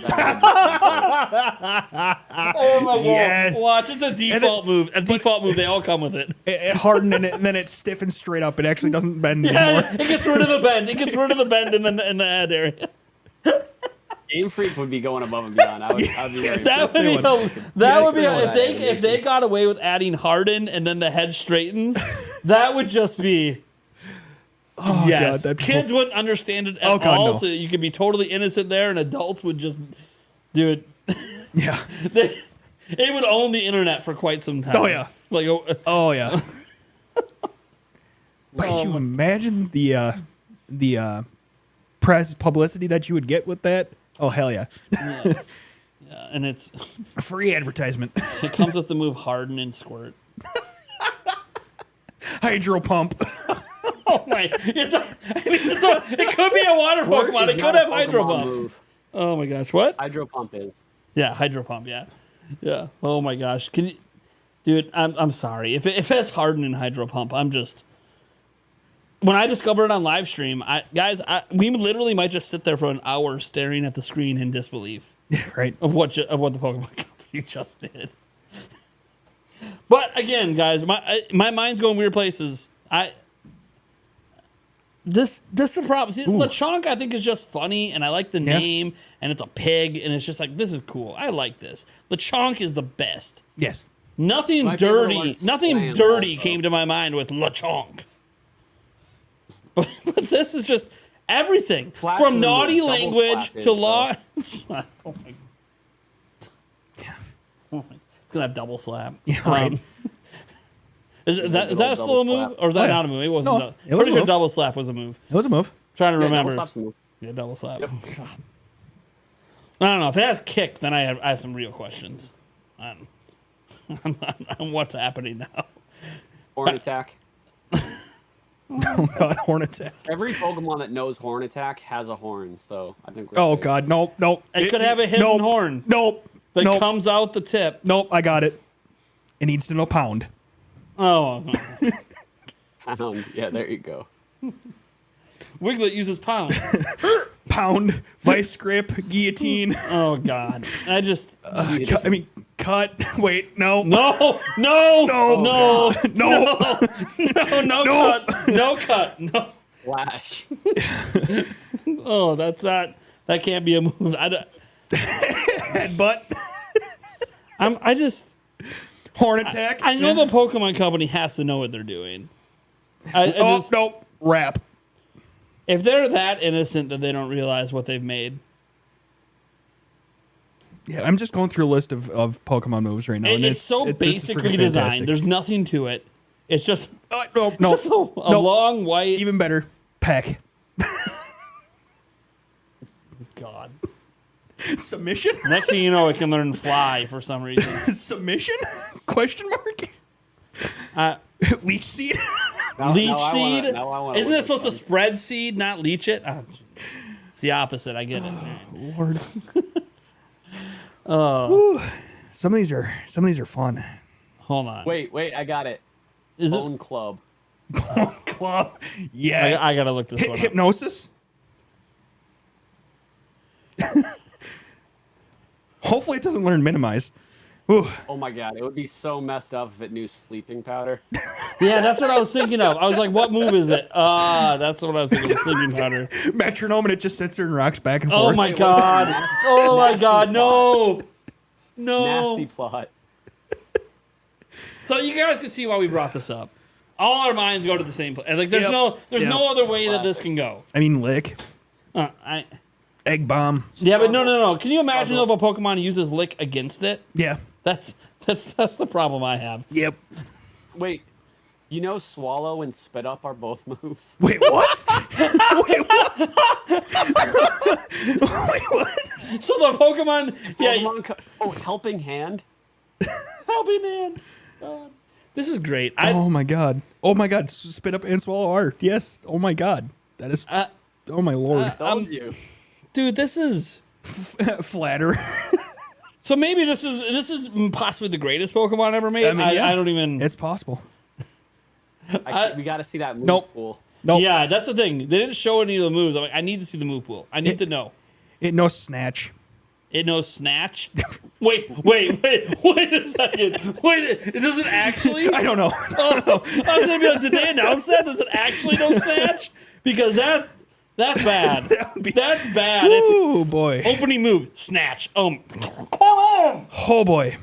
my god! Yes. Watch, it's a default move. A default move. They all come with it. It hardened and then it stiffens straight up. It actually doesn't bend Yeah, anymore. it gets rid of the bend. It gets rid of the bend in the head area. Game Freak would be going above and beyond. I'd be very That would be would. that Yes, would be they would. if they got away with adding harden and then the head straightens. That would just be. Oh Yes, god, that kids wouldn't understand it at Oh, God, all. no. So you could be totally innocent there, and adults would just do it. yeah. It would own the internet for quite some time. Oh, yeah. Like Oh yeah. But can you imagine the press publicity that you would get with that? Oh hell yeah. and it's Free advertisement. it comes with the move harden and squirt. Hydro pump. Oh my! It could be a water Squirt Pokemon. is It not could a have Hydro Pokemon Pump. move. Oh my gosh! What? Hydro Pump is. Yeah, Hydro Pump. Yeah, yeah. Oh my gosh! Can you, dude? I'm sorry. If it has Harden and Hydro Pump, I'm just. When I discovered it on live stream, we literally might just sit there for an hour staring at the screen in disbelief Right. of what the Pokemon Company just did. But again, guys, my mind's going weird places. This is the problem. See, Lechonk, I think, is just funny, and I like the name, and it's a pig, and it's just like, this is cool. I like this. Lechonk is the best. Yes. Nothing My favorite dirty, one's nothing Slam dirty also. came to my mind with Lechonk. But this is just everything Slap from is a naughty double language slap to is, law. Oh my. Oh my. It's gonna have double slap. Yeah, right. Is that good still old a double move, slap. or is that Oh, yeah. not a move? It wasn't. No, dou- it was a Pretty sure move. double slap was a move. It was a move. Trying to Yeah, remember. double slap's a move. Yeah, double slap. Yep. God. I don't know if it has kick. Then I have some real questions on what's happening now. Horn attack. Oh God, horn attack. Every Pokemon that knows horn attack has a horn, so I think we're Oh safe. God, nope. It could have a hidden nope, horn Nope. that Nope. comes out the tip. Nope. I got it. It needs to know pound. Oh, Pound. Yeah, there you go. Wiglet uses pound. Pound. Vice grip. Guillotine. Oh God, I just Cut. Wait. No. no. No. Cut, no cut, no. Flash. Oh, that's not. That can't be a move. Headbutt. I just. Horn attack. I know the Pokemon Company has to know what they're doing. I Oh just, nope. Wrap. if they're that innocent that they don't realize what they've made, Yeah, I'm just going through a list of Pokemon moves right now. and it's so this is basically freaking designed. fantastic. There's nothing to it. It's just, No. just a long white. Even better. Peck. God. Submission. Next thing you know, it can learn fly for some reason. Submission? Question mark. Leech seed. Leech now I wanna- seed? now I wanna Isn't look it supposed to at spread seed, not leech it? Oh, it's the opposite. I get it. Lord. Whew. Some of these are fun. Hold on. Wait, I got it. Is it? Bone Club. Club. Yes. I gotta look this one up. Hypnosis. Hopefully it doesn't learn minimize. Ooh. Oh my god, it would be so messed up if it knew sleeping powder. Yeah, that's what I was thinking of. I was like, what move is it? That's what I was thinking of. Sleeping powder. Metronome, and it just sits there and rocks back and Oh forth. my god. Oh my god. No. No. Nasty plot. So you guys can see why we brought this up. All our minds go to the same place. Like there's Yep. there's Yep. no other way that this can go. I mean, lick. Egg bomb. Yeah, but no. Can you imagine if a Pokemon uses Lick against it? Yeah. That's the problem I have. Yep. Wait, you know Swallow and Spit Up are both moves? Wait, what? Wait, what? Wait, what? So the Pokemon, yeah, Helping Hand? helping hand. God. This is great. Oh my god. Oh my god. Spit up and swallow art. Yes. Oh my god. That is. Oh my lord. Told you. Dude, this is Flatter. so maybe this is possibly the greatest Pokemon ever made. I mean, yeah. I don't even. It's possible. We got to see that move Nope. pool. Nope. Yeah, that's the thing. They didn't show any of the moves. I'm like, I need to see the move pool. I need to know. It knows snatch. It knows Snatch. Wait a second. Wait, does it actually? I don't know. Oh, I was gonna be like, did they announce that? Does it actually know Snatch? Because that's bad. That's bad. Oh boy. Opening move, Snatch. Come on. Oh boy.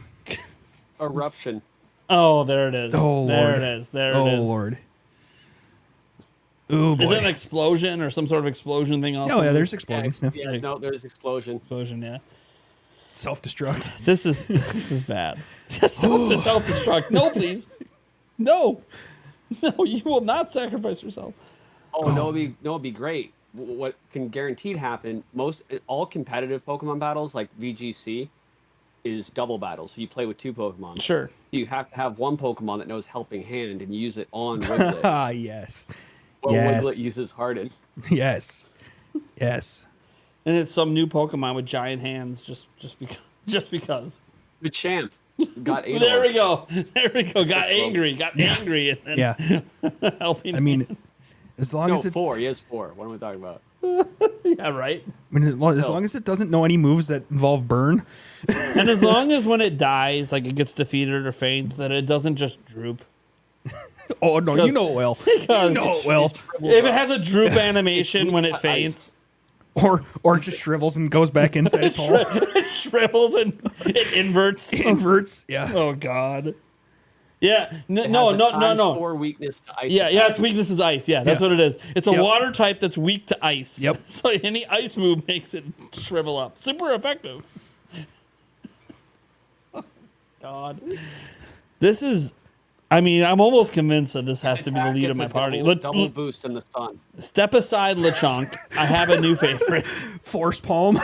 Eruption. Oh, there it is. Oh there lord. it is. There Oh it is. lord. Oh boy. Is it an explosion or some sort of explosion thing? Also, Oh yeah, there's Yeah, explosion. Yeah. no, there's explosion. explosion. Yeah. Self-destruct. This is bad. Just self-destruct. No, please. No, you will not sacrifice yourself. Oh, no, it'd be great. What can guaranteed happen? All competitive Pokemon battles like VGC is double battles. So you play with two Pokemon. Sure. You have to have one Pokemon that knows Helping Hand and use it on Wiglet. Ah yes. Well, Yes. Wiglet uses Harden. Yes. Yes. And it's some new Pokemon with giant hands, just because. The champ got anal. There we go. Got angry. Angry. And then Yeah. helping. I mean, as long No, as it, 4. He has 4. What am I talking about? yeah, right. I mean, as long as it doesn't know any moves that involve burn. And as long as when it dies, like it gets defeated or faints, that it doesn't just droop. Oh no, you know it well. You know it well. If it has a droop animation when it faints, Or it just shrivels and goes back inside its hole. it shrivels and it inverts. Inverts. Yeah. Oh God. Yeah, It no, has no, a no, times no. 4 weakness to ice. Yeah, attack. its weakness is ice. Yeah, that's Yeah. what it is. It's a Yep. water type that's weak to ice. Yep. So any ice move makes it shrivel up. Super effective. God. This is, I mean, I'm almost convinced that this has to be the Attack lead is of my a party. Double boost in the sun. Step aside, Lechonk. I have a new favorite. Force palm.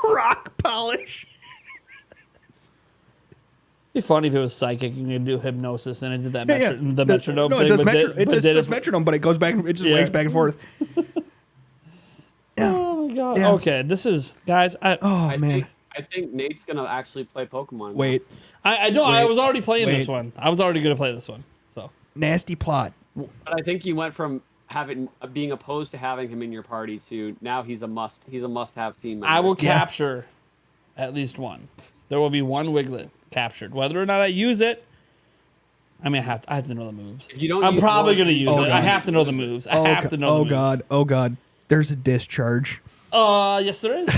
Rock polish. It'd be funny if it was psychic and you could do hypnosis and it did that Yeah, the metronome No, thing. it does but metronome. did- It but just did does it- metronome, but it goes back. It just Yeah. waves back and forth. Oh my god. Yeah. Okay, this is guys. Oh man. I think Nate's gonna actually play Pokemon. now. Wait. I don't. I Wait, was already playing this wait. one. I was already going to play this one. So Nasty plot. But I think you went from being opposed to having him in your party to now he's a must-have team member. I will Yeah. capture at least one. There will be one Wiglet captured. Whether or not I use it, I mean, I have to know the moves. If you don't I'm use probably one, going to you use don't it. I use have to know the moves. I have to know the Oh moves. god. Oh god. There's a discharge. Yes, there is.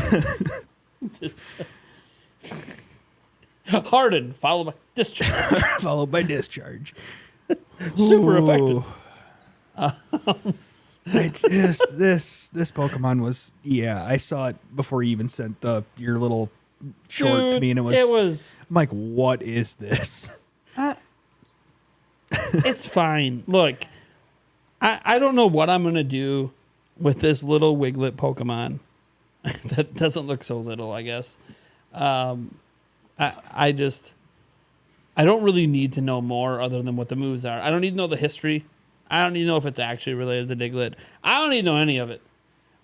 Harden, followed by discharge. Followed by discharge. Super Ooh. effective. I just this Pokemon was I saw it before you even sent your little short to Dude, me, and it was I'm like, what is this? It's fine. Look, I don't know what I'm going to do with this little Wiglet Pokemon. That doesn't look so little, I guess. I don't really need to know more other than what the moves are. I don't need to know the history. I don't need to know if it's actually related to Diglett. I don't need to know any of it.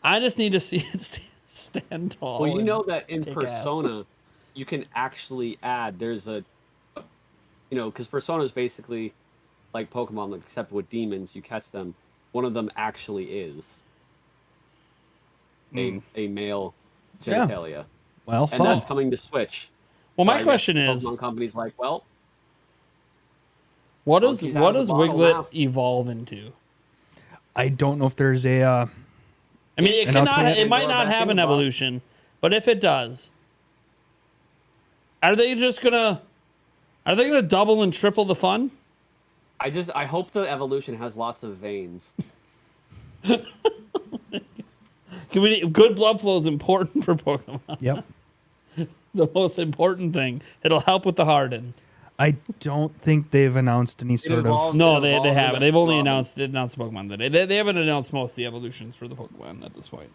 I just need to see it stand tall. Well, you and know that in kick ass. Persona, you can actually add. There's a, because Persona is basically like Pokemon, except with demons. You catch them. One of them actually is a male Yeah. genitalia, Well, and fun. that's coming to Switch. Well, So I my guess question is, Pokemon company's like, well, what does monkeys out of the bottle Wiglet now. evolve into? I don't know if there's a I mean, it Announcement cannot. happened. It might Or not back have in an the box. evolution, but if it does, are they gonna double and triple the fun? I hope the evolution has lots of veins. Good blood flow is important for Pokemon. Yep. The most important thing. It'll help with the harden. I don't think they've announced any sort of evolves- No, It they evolves haven't. into They've only Robin. announced the Pokemon today. They haven't announced most of the evolutions for the Pokemon at this point.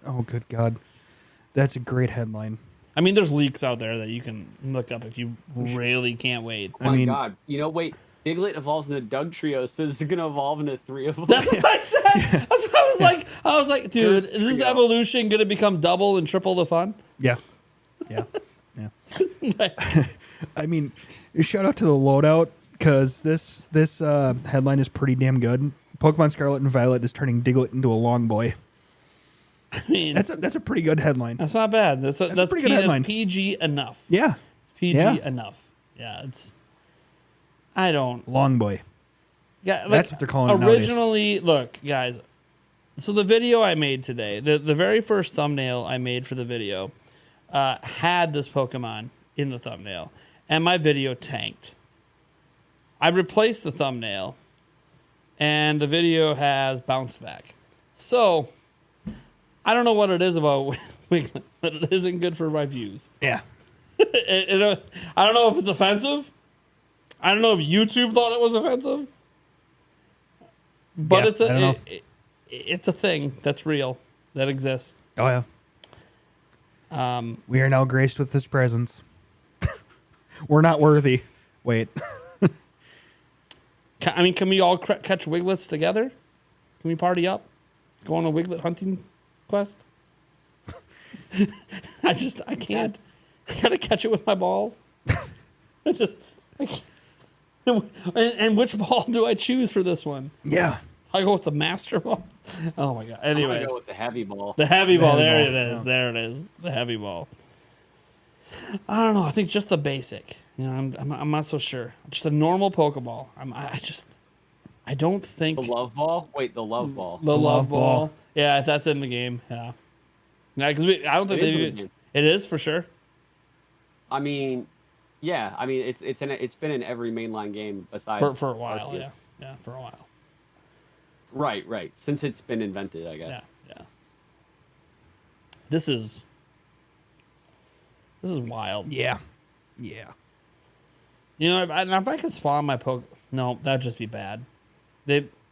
Oh good god. That's a great headline. I mean, there's leaks out there that you can look up if you really can't wait. Oh my mean- god. Wait. Diglett evolves into Dugtrio, so it's going to evolve into 3 of them. That's what I said. That's what I was like. I was like, dude, is this trio. evolution gonna become double and triple the fun? Yeah. Yeah. Yeah. I mean, shout out to the loadout because this headline is pretty damn good. Pokemon Scarlet and Violet is turning Diglett into a long boy. I mean, That's a pretty good headline. that's not bad. That's a pretty good headline. PG enough. Yeah. PG Yeah. enough. Yeah, it's. I don't. Long boy. Yeah, like, That's what they're calling it nowadays. originally. Look, guys. So the video I made today, the very first thumbnail I made for the video, had this Pokemon in the thumbnail, and my video tanked. I replaced the thumbnail, and the video has bounced back. So I don't know what it is about Wiglet, but it isn't good for my views. Yeah. I don't know if it's offensive. I don't know if YouTube thought it was offensive. But Yeah, I don't know. it's a thing that's real, that exists. Oh yeah. We are now graced with his presence. We're not worthy. Wait. Can we all catch Wiglets together? Can we party up? Go on a Wiglet hunting quest? I can't. I gotta catch it with my balls. I can't. And which ball do I choose for this one? Yeah. I go with the master ball. Oh my god. I'm going to Anyways, go with the heavy ball. the heavy ball. heavy There ball, it is. yeah. There it is. The heavy ball. I don't know. I think just the basic. I'm not so sure. Just a normal Pokeball. I don't think The love ball? Wait, the love ball. the love love ball. ball. Yeah, if that's in the game. Yeah. Yeah, because I don't think It is in they. the game. It is for sure. I mean, Yeah, I mean it's been in every mainline game besides For a while. Arceus. Yeah, for a while. Right. Since it's been invented, I guess. Yeah. This is wild. Yeah. You know, if I could spawn my no, that'd just be bad.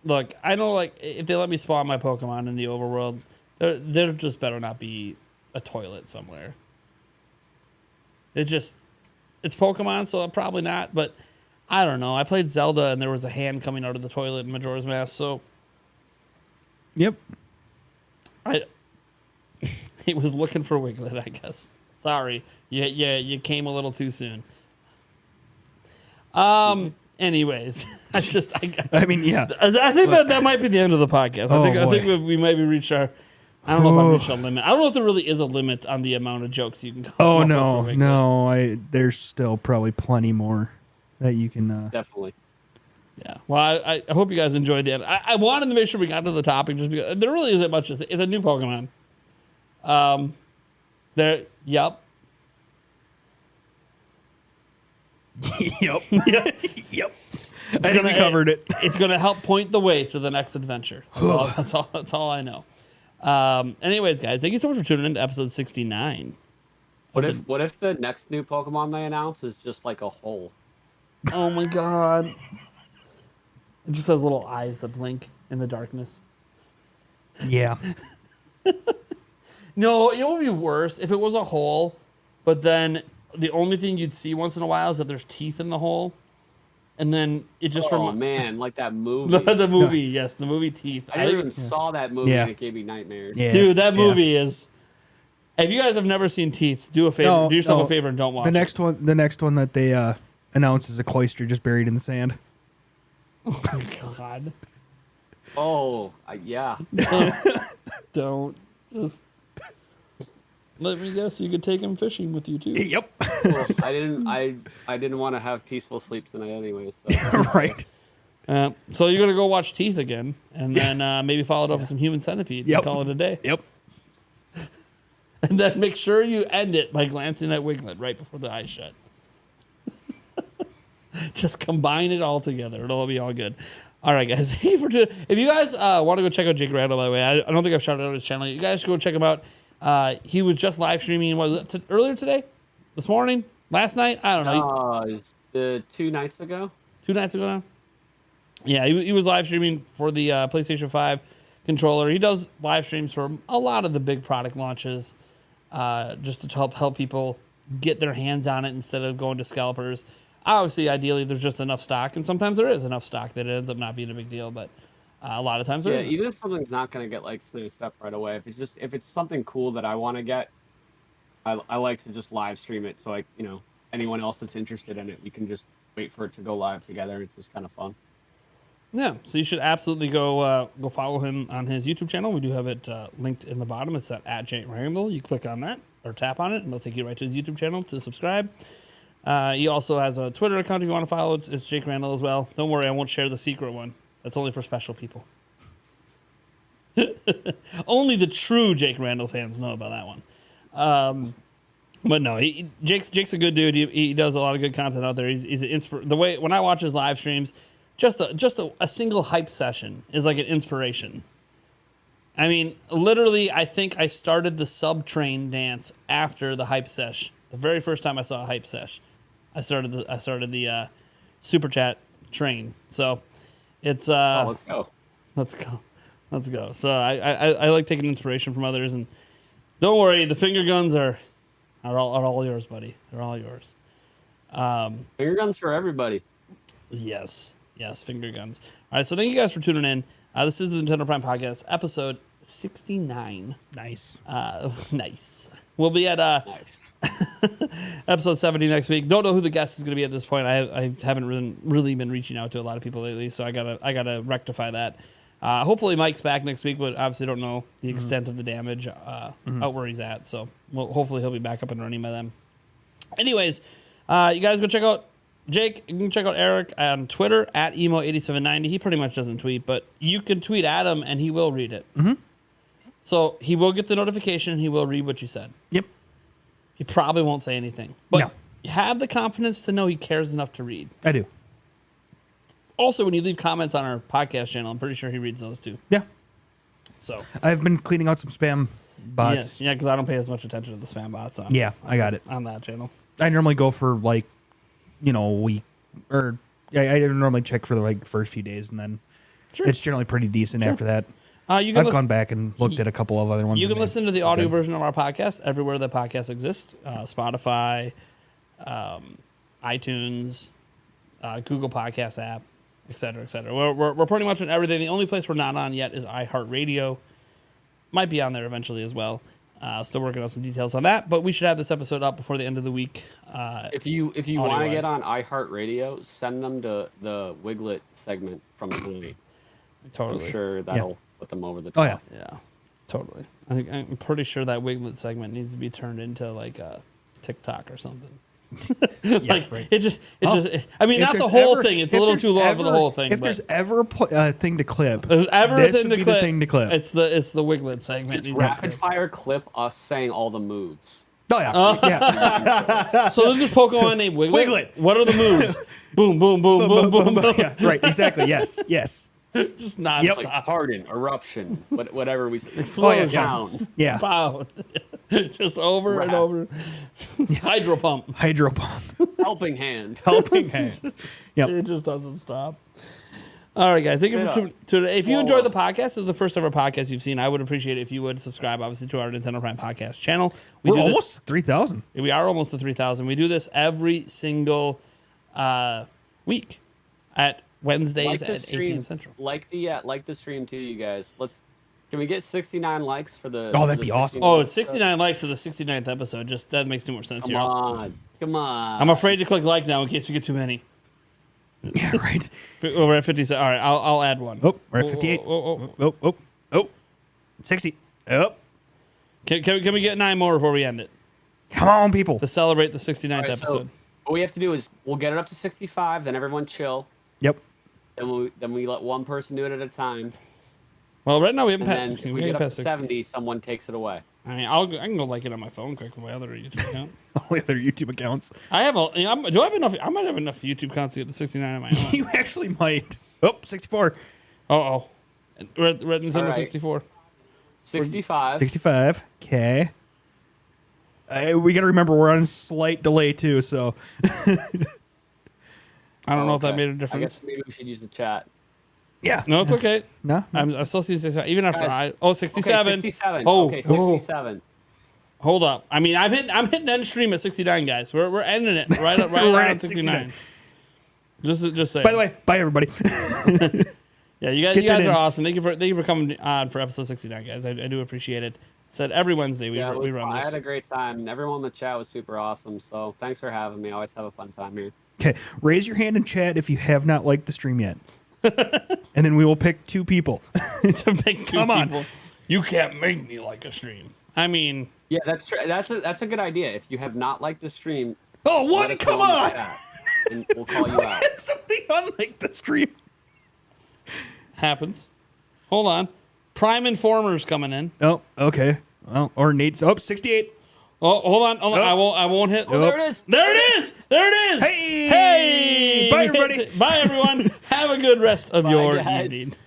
Look, I know, like, if they let me spawn my Pokemon in the overworld, there just better not be a toilet somewhere. It's Pokemon, so probably not, but I don't know. I played Zelda, and there was a hand coming out of the toilet in Majora's Mask, so... Yep. He was looking for Wiglet, I guess. Sorry. You came a little too soon. Anyways, I mean, yeah. I think that might be the end of the podcast. I think we maybe reached our. I don't know if I've reached a limit. I don't know if there really is a limit on the amount of jokes you can come Oh up no, with for Wiglet. no. There's still probably plenty more that you can. Definitely. Yeah. Well, I hope you guys enjoyed the end. I wanted to make sure we got to the topic just because there really isn't much to say. It's a new Pokemon. There. Yep. Yep. Yep. I think we covered it. It's going to help point the way to the next adventure. That's all I know. Anyways, guys, thank you so much for tuning in to episode 69. What if the next new Pokemon they announce is just like a hole? Oh my god. It just has little eyes that blink in the darkness. Yeah. No, you know what would be worse? If it was a hole, but then the only thing you'd see once in a while is that there's teeth in the hole. And then it just man, like that movie. the movie, yes, the movie Teeth. I never even saw that movie Yeah. and it gave me nightmares. Yeah. Dude, that movie is. If you guys have never seen Teeth, do a favor, do yourself no. a favor and don't watch The next one that they announce is a cloister just buried in the sand. it. God, Oh, yeah. don't just. Let me guess, you could take him fishing with you too. Yep. Well, I didn't want to have peaceful sleep tonight anyways. So. Right. So you're gonna go watch Teeth again, and then maybe follow it up with some Human Centipede. Yep. And call it a day. Yep. And then make sure you end it by glancing at Wiglet right before the eyes shut. Just combine it all together. It'll all be all good. All right, guys. Hey, if you guys want to go check out Jake Randall, by the way, I don't think I've shouted out his channel. You guys should go check him out. He was just live streaming. Was it earlier today? This morning? Last night? I don't know. It's 2 nights ago. 2 nights ago now? Yeah, he was live streaming for the PlayStation 5 controller. He does live streams for a lot of the big product launches just to help people get their hands on it instead of going to scalpers. Obviously, ideally, there's just enough stock, and sometimes there is enough stock that it ends up not being a big deal, but a lot of times there isn't. Even if something's not going to get like snoozed up right away, if it's something cool that I want to get, I like to just live stream it. So anyone else that's interested in it, we can just wait for it to go live together. It's just kind of fun. Yeah, so you should absolutely go follow him on his YouTube channel. We do have it linked in the bottom. It's at Jake Randall. You click on that or tap on it, and it'll take you right to his YouTube channel to subscribe. He also has a Twitter account if you want to follow. It's Jake Randall as well. Don't worry, I won't share the secret one. That's only for special people. Only the true Jake Randall fans know about that one. But no, Jake's a good dude. He does a lot of good content out there. He's the way when I watch his live streams, just a single hype session is like an inspiration. I mean, literally, I think I started the sub train dance after the hype sesh. The very first time I saw a hype sesh, I started the super chat train. So it's Let's go. Let's go. So I like taking inspiration from others, and don't worry, the finger guns are all yours, buddy. They're all yours. Finger guns for everybody. Yes, finger guns. All right, so thank you guys for tuning in. This is the Nintendo Prime Podcast, episode 69. Nice. Nice. We'll be at Nice. episode 70 next week. Don't know who the guest is going to be at this point. I haven't really been reaching out to a lot of people lately, so I gotta rectify that. Hopefully Mike's back next week, but obviously don't know the extent of the damage out where he's at. So hopefully he'll be back up and running by then. Anyways, you guys go check out Jake. You can check out Eric on Twitter at emo8790. He pretty much doesn't tweet, but you can tweet at him and he will read it. Mm-hmm. So he will get the notification. He will read what you said. Yep. He probably won't say anything, but have the confidence to know he cares enough to read. I do. Also, when you leave comments on our podcast channel, I'm pretty sure he reads those too. Yeah. So I've been cleaning out some spam bots. yeah, because I don't pay as much attention to the spam bots on I got it. on that channel. I normally go for like, a week or I normally check for the first few days and then it's generally pretty decent after that. You can I've gone back and looked at a couple of other ones. You can and listen to the audio version of our podcast everywhere that podcasts exist: Spotify, iTunes, Google Podcast app, etc., etc. We're pretty much on everything. The only place we're not on yet is iHeartRadio. Might be on there eventually as well. Still working on some details on that, but we should have this episode up before the end of the week. If you want to audio-wise. get on iHeartRadio, send them to the Wiglet segment from tonight. Totally. I'm sure that'll put them over the top. Oh yeah. Yeah, totally. I'm pretty sure that Wiglet segment needs to be turned into like a TikTok or something. Right. I mean, If not the there's whole ever- thing. It's a if little there's too long for the ever- whole thing. If but there's ever a thing to clip, there's ever a this thing would to be clip, the thing to clip. It's the Wiglet segment. Just needs to be rapid clipped. fire clip us saying all the moves. Oh yeah, yeah. So there's this Pokemon named Wiglet. Wiglet. What are the moves? boom, boom, boom, boom, boom, boom. Yeah, right. Exactly. Yes. Yes. Just nonstop. Like harden, eruption, whatever we say. Explosion. Down. Yeah. Pound. Just over and over. Hydro pump. Hydro pump. Helping hand. Helping hand. Yep. It just doesn't stop. All right, guys. Thank you for tuning in. If you enjoyed the podcast, this is the first ever podcast you've seen. I would appreciate it if you would subscribe, obviously, to our Nintendo Prime podcast channel. We're do this- almost 3,000. We are almost to 3,000. We do this every single week at Wednesdays at 8 p.m. Central. Like the stream too, you guys. Can we get 69 likes for the? Oh, that'd for the be awesome. 69 Oh, it's 69 likes for the 69th episode. Just that makes too much sense Come here. on. I'm afraid to click like now in case we get too many. Yeah. Right. We're at 57. All right, I'll add one. Oh, we're at 58. Oh. 60. Oh. Can we get 9 more before we end it Come on, people. to celebrate the 69th All right, so episode? what we have to do is we'll get it up to 65, then everyone chill. Yep. Then we let one person do it at a time, Well, right now we haven't and then passed. if we get up to 70, someone takes it away. I mean, I can go like it on my phone quick with my other YouTube account. All the other YouTube accounts. I have do I have enough? I might have enough YouTube accounts to get to 69 on my own. You actually might. Oh, 64. Oh. We're at Nintendo All right. 64. 65. 65. Okay. We got to remember we're on a slight delay too, so. I don't know if that Okay. made a I difference. guess maybe we should use the chat. Yeah. No, it's okay. No. I still see 67. Even after Guys, 67. Okay, 67. Oh, Okay, oh. 67. Hold up. I mean, I'm hitting end stream at 69, guys. We're ending it right We're around at 69. Just say. By the way, bye everybody. Yeah, you Get guys that are in. awesome. Thank you for coming on for episode 69, guys. I do appreciate it. Said every Wednesday we Yeah, we run I this. had a great time, and everyone in the chat was super awesome. So thanks for having me. I always have a fun time here. Okay, raise your hand in chat if you have not liked the stream yet. And then we will pick 2 people. To make 2 Come on. people. You can't make me like a stream. I mean, Yeah, that's true. That's a good idea. If you have not liked the stream, Oh, let what? us Come know in the on. chat, and we'll call you out. Somebody unlike the stream. happens. Hold on. Prime Informer's coming in. Oh, okay. Well, or Nate's. Oh, 68. Oh, hold on. Oh. I won't hit. Oh, there it is. There it is. There it is. Hey. Hey. Bye, everybody. Bye, everyone. Have a good rest of Bye, your guys. evening.